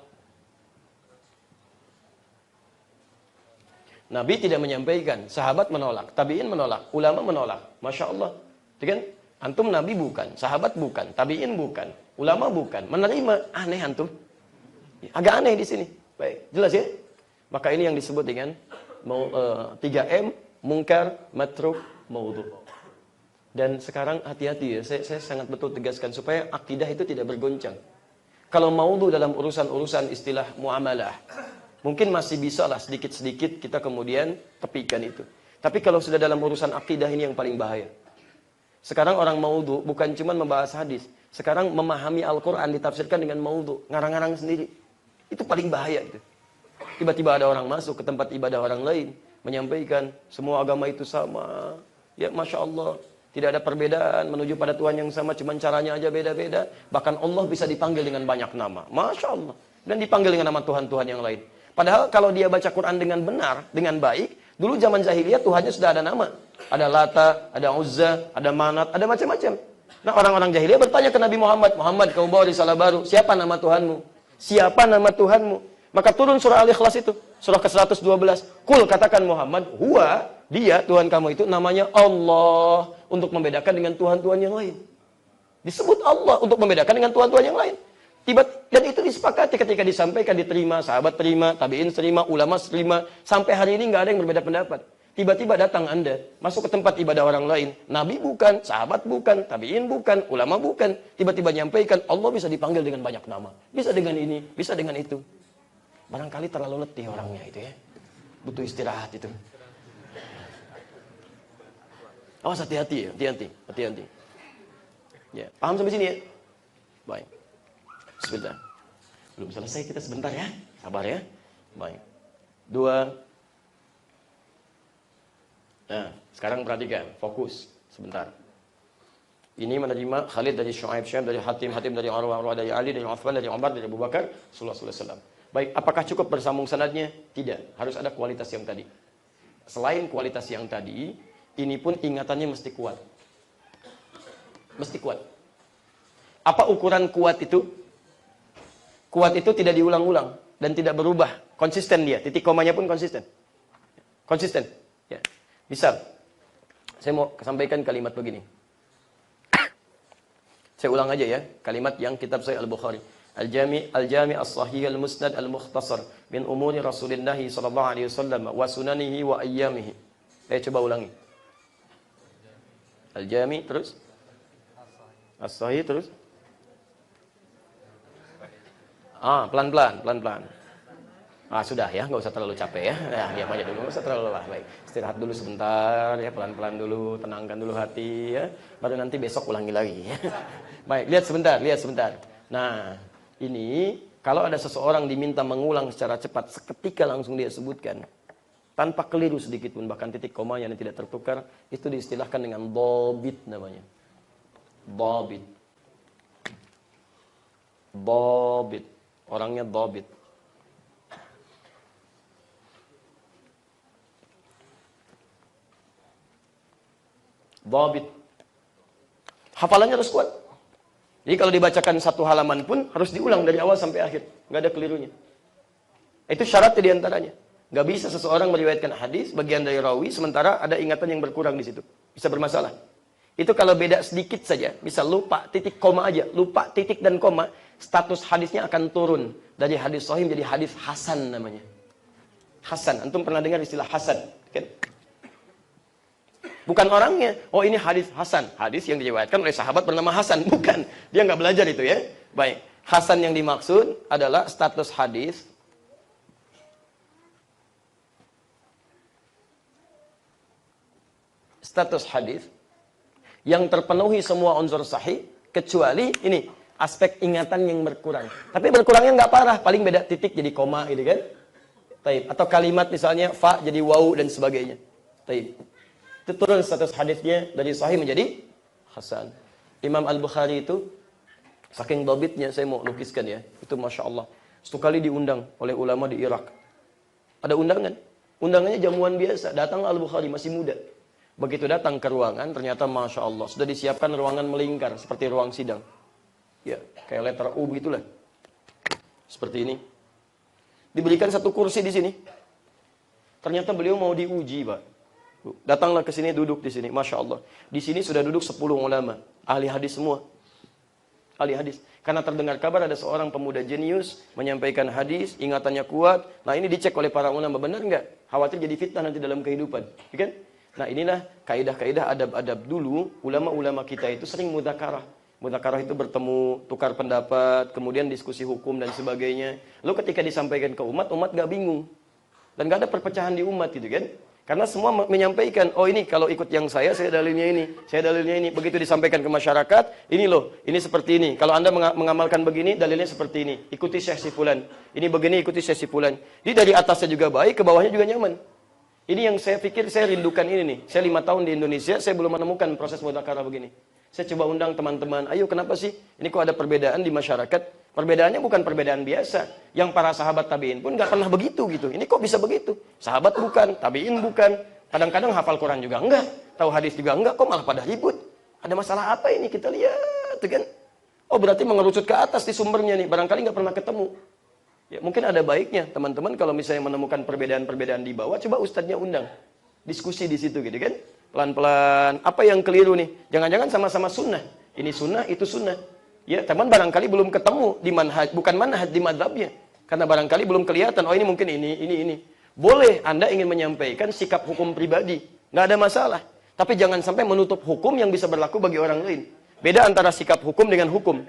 Nabi tidak menyampaikan, sahabat menolak, tabi'in menolak, ulama menolak. Masya Allah. Kan? Antum Nabi bukan, sahabat bukan, tabi'in bukan, ulama bukan. Menerima, aneh antum. Agak aneh di sini. Baik, jelas ya? Maka ini yang disebut dengan 3M, mungkar, matruk, maudhu'. Dan sekarang hati-hati ya, saya sangat betul tegaskan supaya akidah itu tidak bergoncang. Kalau maudhu' dalam urusan-urusan istilah muamalah, mungkin masih bisa lah sedikit-sedikit kita kemudian tepikan itu. Tapi kalau sudah dalam urusan akidah ini yang paling bahaya. Sekarang orang maudhu' bukan cuma membahas hadis. Sekarang memahami Al-Quran ditafsirkan dengan maudhu', ngarang-ngarang sendiri. Itu paling bahaya itu. Tiba-tiba ada orang masuk ke tempat ibadah orang lain, menyampaikan semua agama itu sama. Ya Masya Allah, tidak ada perbedaan menuju pada Tuhan yang sama, cuma caranya aja beda-beda. Bahkan Allah bisa dipanggil dengan banyak nama. Masya Allah. Dan dipanggil dengan nama Tuhan-Tuhan yang lain. Padahal kalau dia baca Quran dengan benar, dengan baik, dulu zaman jahiliyah Tuhannya sudah ada nama. Ada Lata, ada Uzza, ada Manat, ada macam-macam. Nah orang-orang jahiliyah bertanya ke Nabi Muhammad, Muhammad kamu bawa risalah baru, siapa nama Tuhanmu? Siapa nama Tuhanmu? Maka turun surah Al-Ikhlas itu, surah ke-112. Kul, katakan Muhammad, huwa, dia, Tuhan kamu itu namanya Allah, untuk membedakan dengan Tuhan-Tuhan yang lain. Disebut Allah untuk membedakan dengan Tuhan-Tuhan yang lain. Dan itu disepakati ketika disampaikan, diterima, sahabat terima, tabi'in terima, ulama terima. Sampai hari ini nggak ada yang berbeda pendapat. Tiba-tiba datang Anda, masuk ke tempat ibadah orang lain. Nabi bukan, sahabat bukan, tabi'in bukan, ulama bukan. Tiba-tiba nyampaikan, Allah bisa dipanggil dengan banyak nama. Bisa dengan ini, bisa dengan itu. Barangkali terlalu letih orangnya itu ya. Butuh istirahat itu. Awas, hati-hati ya, hati-hati. Ya, paham sampai sini ya? Baik. Bismillah. Belum selesai, kita sebentar ya. Sabar ya. Baik. 2. Nah, sekarang perhatikan, fokus sebentar. Ini menerima Khalid dari Syuaib dari Hatim dari Urwah dari Ali dari Uthman dari Umar dari Abu Bakar sallallahu alaihi wasallam. Baik, apakah cukup bersambung sanadnya? Tidak, harus ada kualitas yang tadi. Selain kualitas yang tadi, ini pun ingatannya mesti kuat. Mesti kuat. Apa ukuran kuat itu? Kuat itu tidak diulang-ulang dan tidak berubah, konsisten dia. Titik komanya pun konsisten. Konsisten. Ya. Misal, saya mau sampaikan kalimat begini. Saya ulang aja ya, kalimat yang kitab saya Al-Bukhari. Al-Jami As-Sahih Al-Musnad Al-Mukhtasar min umuri Rasulillah sallallahu alaihi wasallam wa sunanihi wa ayyamihi. Saya coba ulangi. Al-Jami terus As-Sahih terus. Pelan-pelan. Sudah ya, nggak usah terlalu capek ya. Diam aja dulu, nggak usah terlalu lelah. Baik, istirahat dulu sebentar ya, pelan-pelan dulu, tenangkan dulu hati ya. Baru nanti besok ulangi lagi. Baik, lihat sebentar. Nah, ini kalau ada seseorang diminta mengulang secara cepat, seketika langsung dia sebutkan tanpa keliru sedikit pun, bahkan titik koma yang tidak tertukar, itu diistilahkan dengan dhabit namanya. Dhabit. Orangnya dhabit. Dhabit. Hafalannya harus kuat. Jadi kalau dibacakan satu halaman pun harus diulang dari awal sampai akhir, nggak ada kelirunya. Itu syaratnya diantaranya. Nggak bisa seseorang meriwayatkan hadis bagian dari rawi sementara ada ingatan yang berkurang di situ, bisa bermasalah. Itu kalau beda sedikit saja, bisa lupa titik koma aja, lupa titik dan koma, status hadisnya akan turun dari hadis sahih menjadi hadis hasan namanya. Hasan, antum pernah dengar istilah hasan, kan? Bukan orangnya, oh ini hadis hasan, hadis yang diriwayatkan oleh sahabat bernama Hasan, bukan. Dia nggak belajar itu ya. Baik, hasan yang dimaksud adalah status hadis yang terpenuhi semua unsur sahih kecuali ini aspek ingatan yang berkurang. Tapi berkurangnya nggak parah, paling beda titik jadi koma gitu kan. Taib. Atau kalimat misalnya fa jadi waw dan sebagainya. Taib. Itu turun status hadisnya dari sahih menjadi hasan. Imam Al-Bukhari itu saking dhabitnya, saya mau lukiskan ya. Itu Masya Allah. Satu kali diundang oleh ulama di Irak. Ada undangan. Undangannya jamuan biasa. Datang Al-Bukhari masih muda. Begitu datang ke ruangan, ternyata Masya Allah sudah disiapkan ruangan melingkar seperti ruang sidang. Ya, kayak letter U gitulah. Seperti ini. Diberikan satu kursi di sini. Ternyata beliau mau diuji, Pak. Datanglah ke sini, duduk di sini. Masya Allah. Di sini sudah duduk 10 ulama. Ahli hadis semua. Ahli hadis. Karena terdengar kabar ada seorang pemuda jenius menyampaikan hadis, ingatannya kuat. Nah ini dicek oleh para ulama. Benar nggak? Khawatir jadi fitnah nanti dalam kehidupan. Ya kan? Nah inilah kaidah-kaidah adab-adab dulu. Ulama-ulama kita itu sering mudzakarah. Mudzakarah itu bertemu, tukar pendapat, kemudian diskusi hukum dan sebagainya. Lalu ketika disampaikan ke umat, umat nggak bingung. Dan nggak ada perpecahan di umat gitu kan. Karena semua menyampaikan, oh ini kalau ikut yang saya dalilnya ini, saya dalilnya ini. Begitu disampaikan ke masyarakat, ini loh, ini seperti ini. Kalau Anda mengamalkan begini, dalilnya seperti ini. Ikuti Syekh si fulan. Ini begini, ikuti Syekh si fulan. Jadi dari atasnya juga baik, ke bawahnya juga nyaman. Ini yang saya pikir, saya rindukan ini nih. Saya 5 tahun di Indonesia, saya belum menemukan proses mudzakarah begini. Saya coba undang teman-teman, ayo kenapa sih? Ini kok ada perbedaan di masyarakat? Perbedaannya bukan perbedaan biasa. Yang para sahabat tabi'in pun nggak pernah begitu gitu. Ini kok bisa begitu? Sahabat bukan, tabi'in bukan. Kadang-kadang hafal Quran juga enggak. Tahu hadis juga enggak, kok malah pada ribut. Ada masalah apa ini? Kita lihat, kan? Oh berarti mengerucut ke atas di sumbernya nih. Barangkali nggak pernah ketemu. Ya, mungkin ada baiknya teman-teman kalau misalnya menemukan perbedaan-perbedaan di bawah, coba ustadznya undang. Diskusi di situ gitu kan. Pelan-pelan, apa yang keliru nih? Jangan-jangan sama-sama sunnah. Ini sunnah, itu sunnah. Ya, teman barangkali belum ketemu di manhaj, bukan manhaj di madhabnya. Karena barangkali belum kelihatan, oh ini mungkin ini. Boleh Anda ingin menyampaikan sikap hukum pribadi, nggak ada masalah. Tapi jangan sampai menutup hukum yang bisa berlaku bagi orang lain. Beda antara sikap hukum dengan hukum.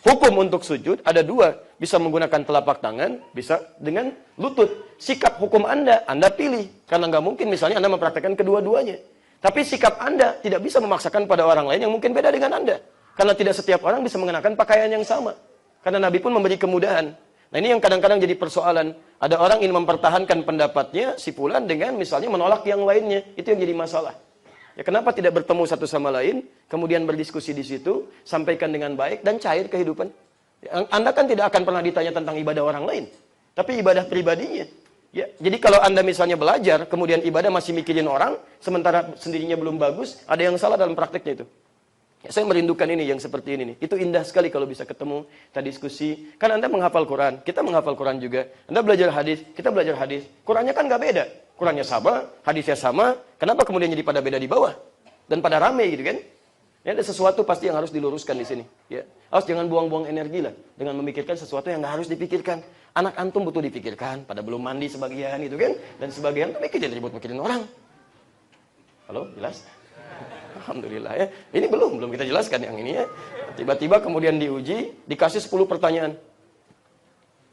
Hukum untuk sujud ada dua, bisa menggunakan telapak tangan, bisa dengan lutut. Sikap hukum Anda pilih, karena nggak mungkin misalnya Anda mempraktekkan kedua-duanya. Tapi sikap Anda tidak bisa memaksakan pada orang lain yang mungkin beda dengan Anda. Karena tidak setiap orang bisa mengenakan pakaian yang sama. Karena Nabi pun memberi kemudahan. Nah ini yang kadang-kadang jadi persoalan. Ada orang ingin mempertahankan pendapatnya, si fulan dengan misalnya menolak yang lainnya. Itu yang jadi masalah. Ya kenapa tidak bertemu satu sama lain, kemudian berdiskusi di situ, sampaikan dengan baik, dan cair kehidupan. Anda kan tidak akan pernah ditanya tentang ibadah orang lain. Tapi ibadah pribadinya. Ya, jadi kalau Anda misalnya belajar, kemudian ibadah masih mikirin orang, sementara sendirinya belum bagus, ada yang salah dalam prakteknya itu. Ya, saya merindukan ini yang seperti ini nih. Itu indah sekali kalau bisa ketemu, kita diskusi. Kan Anda menghafal Quran, kita menghafal Quran juga. Anda belajar hadis, kita belajar hadis. Qurannya kan nggak beda. Qurannya sama, hadisnya sama. Kenapa kemudian jadi pada beda di bawah? Dan pada rame gitu kan? Ya, ada sesuatu pasti yang harus diluruskan di sini. Ya. Awas jangan buang-buang energi lah dengan memikirkan sesuatu yang nggak harus dipikirkan. Anak antum butuh dipikirkan, pada belum mandi sebagian itu kan, dan sebagian tuh mikirin orang. Halo, jelas? Alhamdulillah ya. Ini belum kita jelaskan yang ini ya. Tiba-tiba kemudian diuji, dikasih 10 pertanyaan.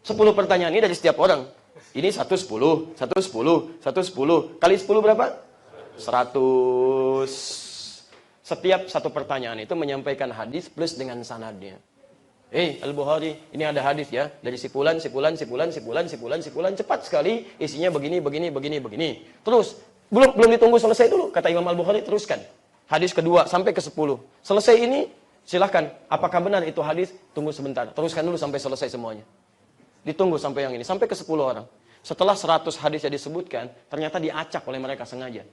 10 pertanyaan ini dari setiap orang. Ini 110, 110, 110. Kali 10 berapa? 100. Setiap satu pertanyaan itu menyampaikan hadis plus dengan sanadnya. Al-Bukhari, ini ada hadis ya. Dari si fulan, cepat sekali. Isinya begini. Terus, belum ditunggu selesai dulu. Kata Imam Al-Bukhari, teruskan. Hadis kedua sampai ke 10. Selesai ini, silahkan. Apakah benar itu hadis? Tunggu sebentar. Teruskan dulu sampai selesai semuanya. Ditunggu sampai yang ini. Sampai ke 10 orang. Setelah 100 hadis yang disebutkan, ternyata diacak oleh mereka sengaja.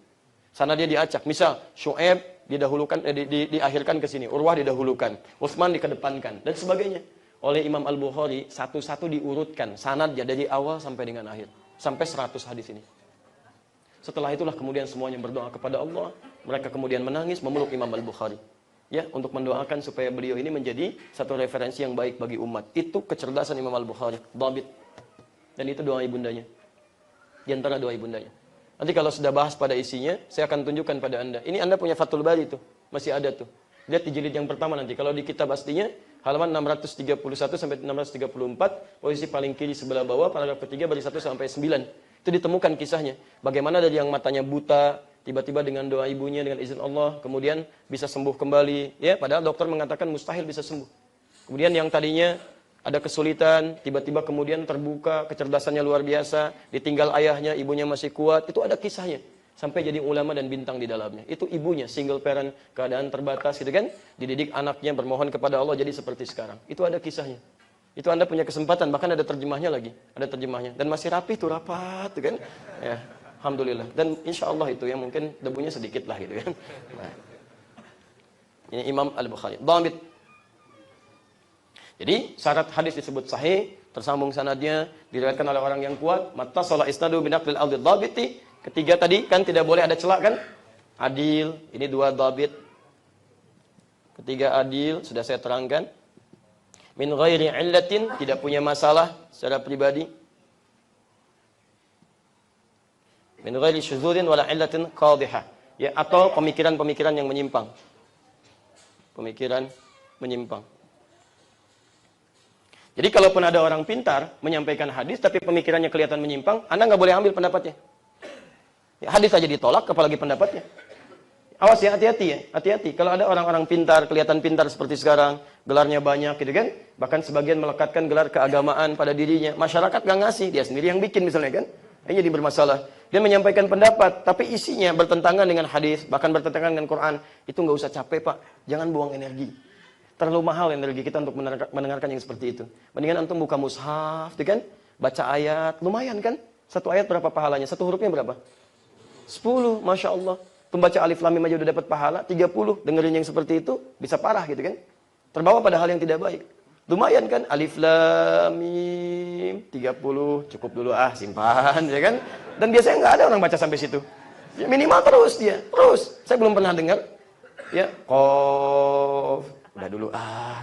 Sana dia diacak. Misal, Syu'aib didahulukan, diakhirkan ke sini. Urwah didahulukan. Utsman dikedepankan. Dan sebagainya. Oleh Imam Al-Bukhari, satu-satu diurutkan. Sanadnya dari awal sampai dengan akhir. Sampai 100 hadis ini. Setelah itulah kemudian semuanya berdoa kepada Allah. Mereka kemudian menangis memeluk Imam Al-Bukhari. Ya, untuk mendoakan supaya beliau ini menjadi satu referensi yang baik bagi umat. Itu kecerdasan Imam Al-Bukhari. Dhabit. Dan itu doa ibundanya. Di antara doa ibundanya. Nanti kalau sudah bahas pada isinya, saya akan tunjukkan pada Anda. Ini Anda punya Fathul Bari tuh. Masih ada tuh. Lihat di jilid yang pertama nanti. Kalau di kitab aslinya, halaman 631 sampai 634, posisi paling kiri sebelah bawah, paragraf ketiga, baris 1 sampai 9. Itu ditemukan kisahnya. Bagaimana dari yang matanya buta, tiba-tiba dengan doa ibunya, dengan izin Allah, kemudian bisa sembuh kembali. Ya, padahal dokter mengatakan mustahil bisa sembuh. Kemudian yang tadinya ada kesulitan, tiba-tiba kemudian terbuka, kecerdasannya luar biasa, ditinggal ayahnya, ibunya masih kuat, itu ada kisahnya. Sampai jadi ulama dan bintang di dalamnya. Itu ibunya, single parent, keadaan terbatas gitu kan, dididik anaknya, bermohon kepada Allah jadi seperti sekarang. Itu ada kisahnya. Itu Anda punya kesempatan, bahkan ada terjemahnya lagi. Ada terjemahnya. Dan masih rapi tuh, rapat tuh kan. Ya, alhamdulillah. Dan insya Allah itu yang mungkin debunya sedikit lah gitu kan. Nah. Ini Imam Al-Bukhari. Dhamit. Jadi syarat hadis disebut sahih, tersambung sanadnya, diriwayatkan oleh orang yang kuat, mattasala isnadu binaqlil aldi dhabiti. Ketiga tadi kan tidak boleh ada celak kan? Adil, ini 2 dhabit. Ketiga adil, sudah saya terangkan. Min ghairi illatin, tidak punya masalah secara pribadi. Min ghairi syuzurin wala illatin qadhihah. Ya, atau pemikiran-pemikiran yang menyimpang. Pemikiran menyimpang. Jadi kalaupun ada orang pintar menyampaikan hadis tapi pemikirannya kelihatan menyimpang, Anda nggak boleh ambil pendapatnya. Ya, hadis saja ditolak, apalagi pendapatnya. Awas ya, hati-hati ya, hati-hati. Kalau ada orang-orang pintar, kelihatan pintar seperti sekarang, gelarnya banyak gitu kan, bahkan sebagian melekatkan gelar keagamaan pada dirinya. Masyarakat nggak ngasih, dia sendiri yang bikin misalnya kan. Ini jadi bermasalah. Dia menyampaikan pendapat, tapi isinya bertentangan dengan hadis, bahkan bertentangan dengan Quran. Itu nggak usah capek Pak, jangan buang energi. Terlalu mahal energi kita untuk mendengarkan yang seperti itu. Mendingan antum buka mushaf, kan? Baca ayat, lumayan kan? Satu ayat berapa pahalanya? Satu hurufnya berapa? 10, Masya Allah. Pembaca alif lam mim aja udah dapat pahala, 30. Dengerin yang seperti itu, bisa parah gitu kan? Terbawa pada hal yang tidak baik. Lumayan kan? Alif lam mim 30 cukup dulu simpan ya kan? Dan biasanya nggak ada orang baca sampai situ. Ya, minimal terus dia. Terus. Saya belum pernah dengar ya qaf udah dulu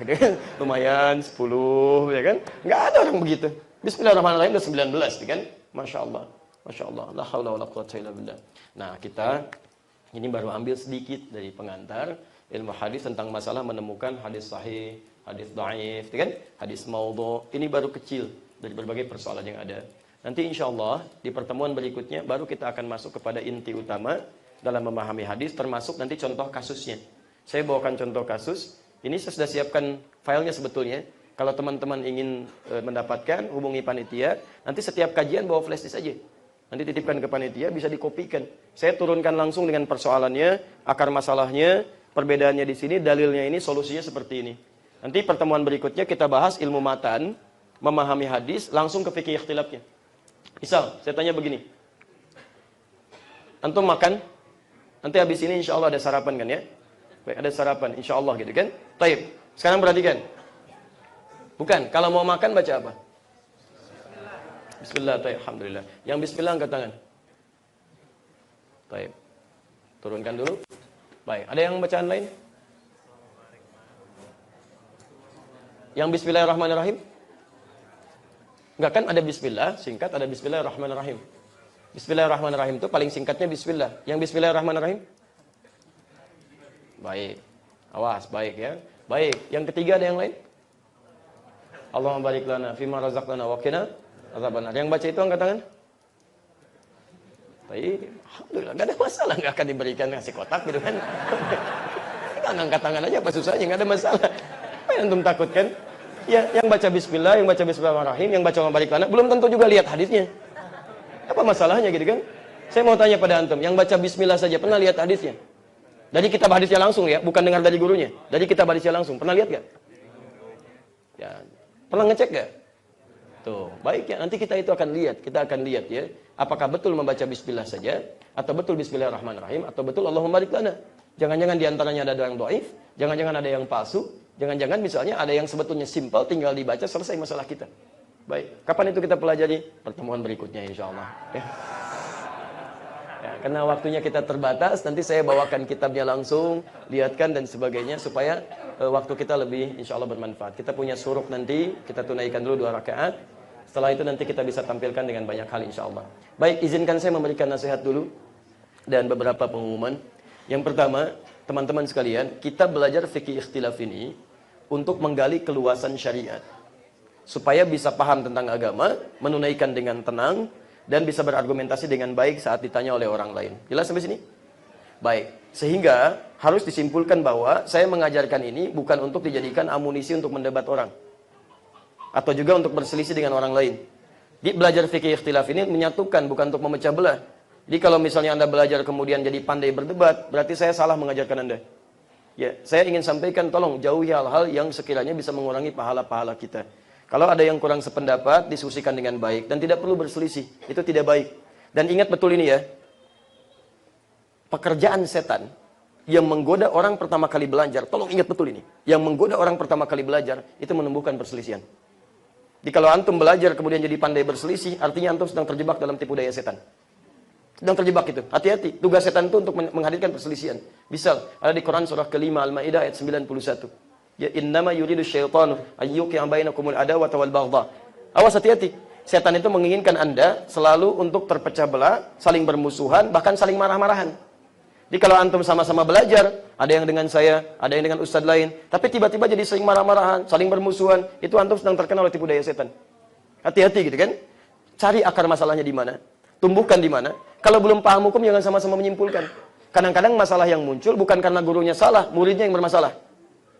gitu kan? Lumayan 10 ya kan? Nggak ada orang begitu. Bismillahirrahmanirrahim udah 19 ya kan? Masya Allah. Masya Allah. La haula wala quwwata illa billah. Nah, kita ini baru ambil sedikit dari pengantar ilmu hadis tentang masalah menemukan hadis sahih, hadis dhaif, kan? Hadis maudhu. Ini baru kecil dari berbagai persoalan yang ada. Nanti insya Allah di pertemuan berikutnya baru kita akan masuk kepada inti utama dalam memahami hadis, termasuk nanti contoh kasusnya. Saya bawakan contoh kasus. Ini saya sudah siapkan filenya sebetulnya. Kalau teman-teman ingin mendapatkan, hubungi panitia. Nanti setiap kajian bawa flash disk aja. Nanti titipkan ke panitia, bisa dikopikan. Saya turunkan langsung dengan persoalannya, akar masalahnya, perbedaannya di sini, dalilnya ini, solusinya seperti ini. Nanti pertemuan berikutnya kita bahas ilmu matan, memahami hadis, langsung ke fikih ikhtilafnya. Misal, saya tanya begini. Antum makan, nanti habis ini insya Allah ada sarapan kan ya? Baik, ada sarapan, insya Allah gitu kan? Taib. Sekarang perhatikan. Bukan, kalau mau makan baca apa? Bismillah, taib, alhamdulillah. Yang bismillah angkat tangan. Taib. Turunkan dulu. Baik, ada yang bacaan lain? Yang bismillahirrahmanirrahim? Enggak kan ada bismillah, singkat ada bismillahirrahmanirrahim. Bismillahirrahmanirrahim itu paling singkatnya bismillah. Yang bismillahirrahmanirrahim? Baik. Awas, baik ya. Baik, yang ketiga ada yang lain? Allahumma barik lana fima razaqtana wa qina azabannar. Yang baca itu angkat tangan. Baik, alhamdulillah enggak ada masalah, enggak akan diberikan ngasih kotak gitu kan. Kita angkat tangan aja apa susahnya, enggak ada masalah. Apa yang antum takutkan? Ya, yang baca bismillah, yang baca bismillahirrahmanirrahim, yang baca Allahumma barik lana belum tentu juga lihat hadisnya. Apa masalahnya gitu kan? Saya mau tanya pada antum, yang baca bismillah saja pernah lihat hadisnya? Dari kitab hadisnya langsung ya, bukan dengar dari gurunya. Dari kitab hadisnya langsung, pernah lihat gak? Ya, pernah ngecek gak? Tuh, baik ya, nanti kita itu akan lihat. Kita akan lihat ya, apakah betul membaca bismillah saja, atau betul bismillahirrahmanirrahim, atau betul Allahumma barik lana. Jangan-jangan diantaranya ada yang dhaif, jangan-jangan ada yang palsu, jangan-jangan misalnya ada yang sebetulnya simpel, tinggal dibaca, selesai masalah kita. Baik, kapan itu kita pelajari? Pertemuan berikutnya insya Allah. Ya. Ya, karena waktunya kita terbatas, nanti saya bawakan kitabnya langsung, lihatkan dan sebagainya, supaya waktu kita lebih insya Allah bermanfaat. Kita punya suruk nanti, kita tunaikan dulu 2 rakaat. Setelah itu nanti kita bisa tampilkan dengan banyak hal insya Allah. Baik, izinkan saya memberikan nasihat dulu dan beberapa pengumuman. Yang pertama, teman-teman sekalian, kita belajar fikih ikhtilaf ini untuk menggali keluasan syariat. Supaya bisa paham tentang agama, menunaikan dengan tenang, dan bisa berargumentasi dengan baik saat ditanya oleh orang lain. Jelas sampai sini? Baik, sehingga harus disimpulkan bahwa saya mengajarkan ini bukan untuk dijadikan amunisi untuk mendebat orang. Atau juga untuk berselisih dengan orang lain. Di belajar fikih ikhtilaf ini menyatukan, bukan untuk memecah belah. Jadi kalau misalnya Anda belajar kemudian jadi pandai berdebat, berarti saya salah mengajarkan Anda. Ya, saya ingin sampaikan, tolong jauhi hal-hal yang sekiranya bisa mengurangi pahala-pahala kita. Kalau ada yang kurang sependapat, diskusikan dengan baik. Dan tidak perlu berselisih, itu tidak baik. Dan ingat betul ini ya, pekerjaan setan yang menggoda orang pertama kali belajar, tolong ingat betul ini, yang menggoda orang pertama kali belajar, itu menumbuhkan perselisihan. Jadi kalau antum belajar kemudian jadi pandai berselisih, artinya antum sedang terjebak dalam tipu daya setan. Sedang terjebak itu. Hati-hati. Tugas setan itu untuk menghadirkan perselisihan. Misal, ada di Quran surah ke-5 Al-Maidah ayat 91. Ya innama yuridu syaitanu ayyuqi'a bainakumul adawata wal baghdha. Awas, hati-hati. Setan itu menginginkan Anda selalu untuk terpecah belah, saling bermusuhan, bahkan saling marah-marahan. Jadi kalau antum sama-sama belajar, ada yang dengan saya, ada yang dengan ustadz lain, tapi tiba-tiba jadi saling marah-marahan, saling bermusuhan, itu antum sedang terkena oleh tipu daya setan. Hati-hati gitu kan? Cari akar masalahnya di mana, tumbuhkan di mana. Kalau belum paham hukum, jangan sama-sama menyimpulkan. Kadang-kadang masalah yang muncul bukan karena gurunya salah, muridnya yang bermasalah.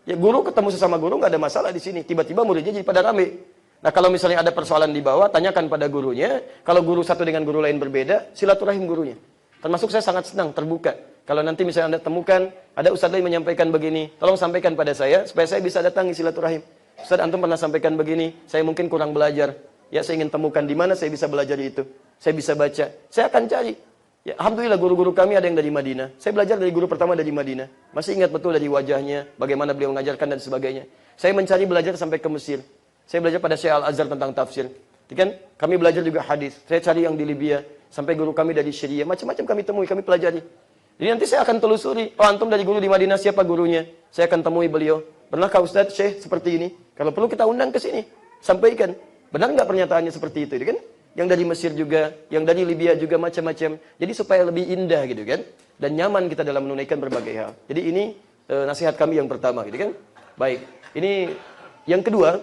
Ya guru ketemu sesama guru nggak ada masalah di sini, tiba-tiba muridnya jadi pada rame. Nah kalau misalnya ada persoalan di bawah, tanyakan pada gurunya. Kalau guru satu dengan guru lain berbeda, silaturahim gurunya. Termasuk saya sangat senang terbuka. Kalau nanti misalnya Anda temukan, ada ustadz lain menyampaikan begini, tolong sampaikan pada saya, supaya saya bisa datangi silaturahim. Ustadz, antum pernah sampaikan begini, saya mungkin kurang belajar. Ya saya ingin temukan di mana saya bisa belajar itu. Saya bisa baca. Saya akan cari. Ya, alhamdulillah guru-guru kami ada yang dari Madinah. Saya belajar dari guru pertama dari Madinah. Masih ingat betul dari wajahnya, bagaimana beliau mengajarkan dan sebagainya. Saya mencari belajar sampai ke Mesir. Saya belajar pada Syekh Al-Azhar tentang tafsir. Kan? Kami belajar juga hadis. Saya cari yang di Libya, sampai guru kami dari Syria. Macam-macam kami temui, kami pelajari. Jadi nanti saya akan telusuri. Oh, antum dari guru di Madinah, siapa gurunya? Saya akan temui beliau. Pernahkah Ustaz Syekh seperti ini? Kalau perlu kita undang ke sini. Sampaikan. Benar nggak pernyataannya seperti itu? Kan? Yang dari Mesir juga, yang dari Libya juga macam-macam. Jadi supaya lebih indah gitu kan. Dan nyaman kita dalam menunaikan berbagai hal. Jadi ini nasihat kami yang pertama gitu kan. Baik, ini yang kedua,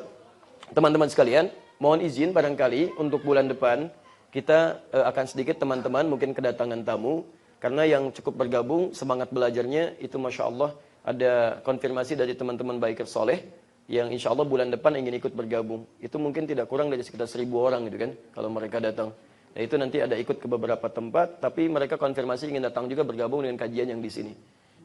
teman-teman sekalian, mohon izin barangkali untuk bulan depan kita akan sedikit teman-teman mungkin kedatangan tamu. Karena yang cukup bergabung, semangat belajarnya itu Masya Allah ada konfirmasi dari teman-teman Biker Soleh yang insya Allah bulan depan ingin ikut bergabung. Itu mungkin tidak kurang dari sekitar 1000 orang gitu kan, kalau mereka datang. Nah itu nanti ada ikut ke beberapa tempat, tapi mereka konfirmasi ingin datang juga bergabung dengan kajian yang di sini.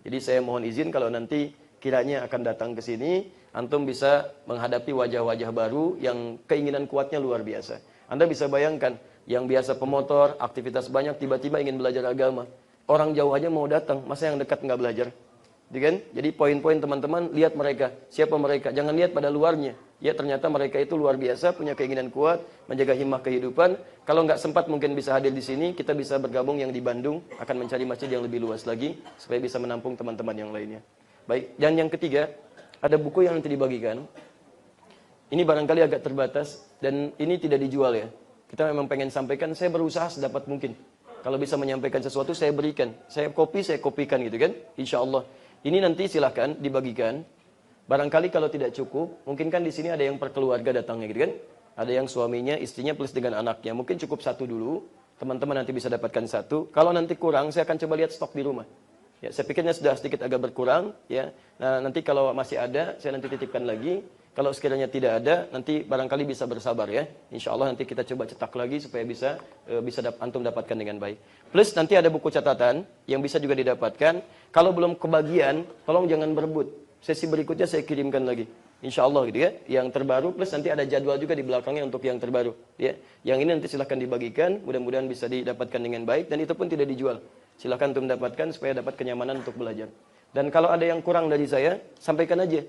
Jadi saya mohon izin kalau nanti kiranya akan datang ke sini, antum bisa menghadapi wajah-wajah baru yang keinginan kuatnya luar biasa. Anda bisa bayangkan, yang biasa pemotor, aktivitas banyak, tiba-tiba ingin belajar agama. Orang jauh aja mau datang, masa yang dekat nggak belajar? Jadi poin-poin teman-teman, lihat mereka. Siapa mereka? Jangan lihat pada luarnya. Ya ternyata mereka itu luar biasa, punya keinginan kuat, menjaga himmah kehidupan. Kalau nggak sempat mungkin bisa hadir di sini, kita bisa bergabung yang di Bandung, akan mencari masjid yang lebih luas lagi, supaya bisa menampung teman-teman yang lainnya. Baik, dan yang ketiga, ada buku yang nanti dibagikan. Ini barangkali agak terbatas, dan ini tidak dijual ya. Kita memang pengen sampaikan, saya berusaha sedapat mungkin. Kalau bisa menyampaikan sesuatu, saya berikan. Saya kopikan gitu kan, insya Allah. Ini nanti silahkan dibagikan. Barangkali kalau tidak cukup, mungkin kan di sini ada yang perkeluarga datangnya gitu kan. Ada yang suaminya, istrinya plus dengan anaknya. Mungkin cukup satu dulu. Teman-teman nanti bisa dapatkan satu. Kalau nanti kurang, saya akan coba lihat stok di rumah. Ya, saya pikirnya sudah sedikit agak berkurang. Ya, nah nanti kalau masih ada, saya nanti titipkan lagi. Kalau sekiranya tidak ada, nanti barangkali bisa bersabar ya. Insya Allah nanti kita coba cetak lagi supaya bisa antum dapatkan dengan baik. Plus nanti ada buku catatan yang bisa juga didapatkan. Kalau belum kebagian, tolong jangan berebut. Sesi berikutnya saya kirimkan lagi. Insya Allah gitu ya. Yang terbaru plus nanti ada jadwal juga di belakangnya untuk yang terbaru. Ya. Yang ini nanti silahkan dibagikan. Mudah-mudahan bisa didapatkan dengan baik. Dan itu pun tidak dijual. Silahkan untuk mendapatkan supaya dapat kenyamanan untuk belajar. Dan kalau ada yang kurang dari saya, sampaikan aja.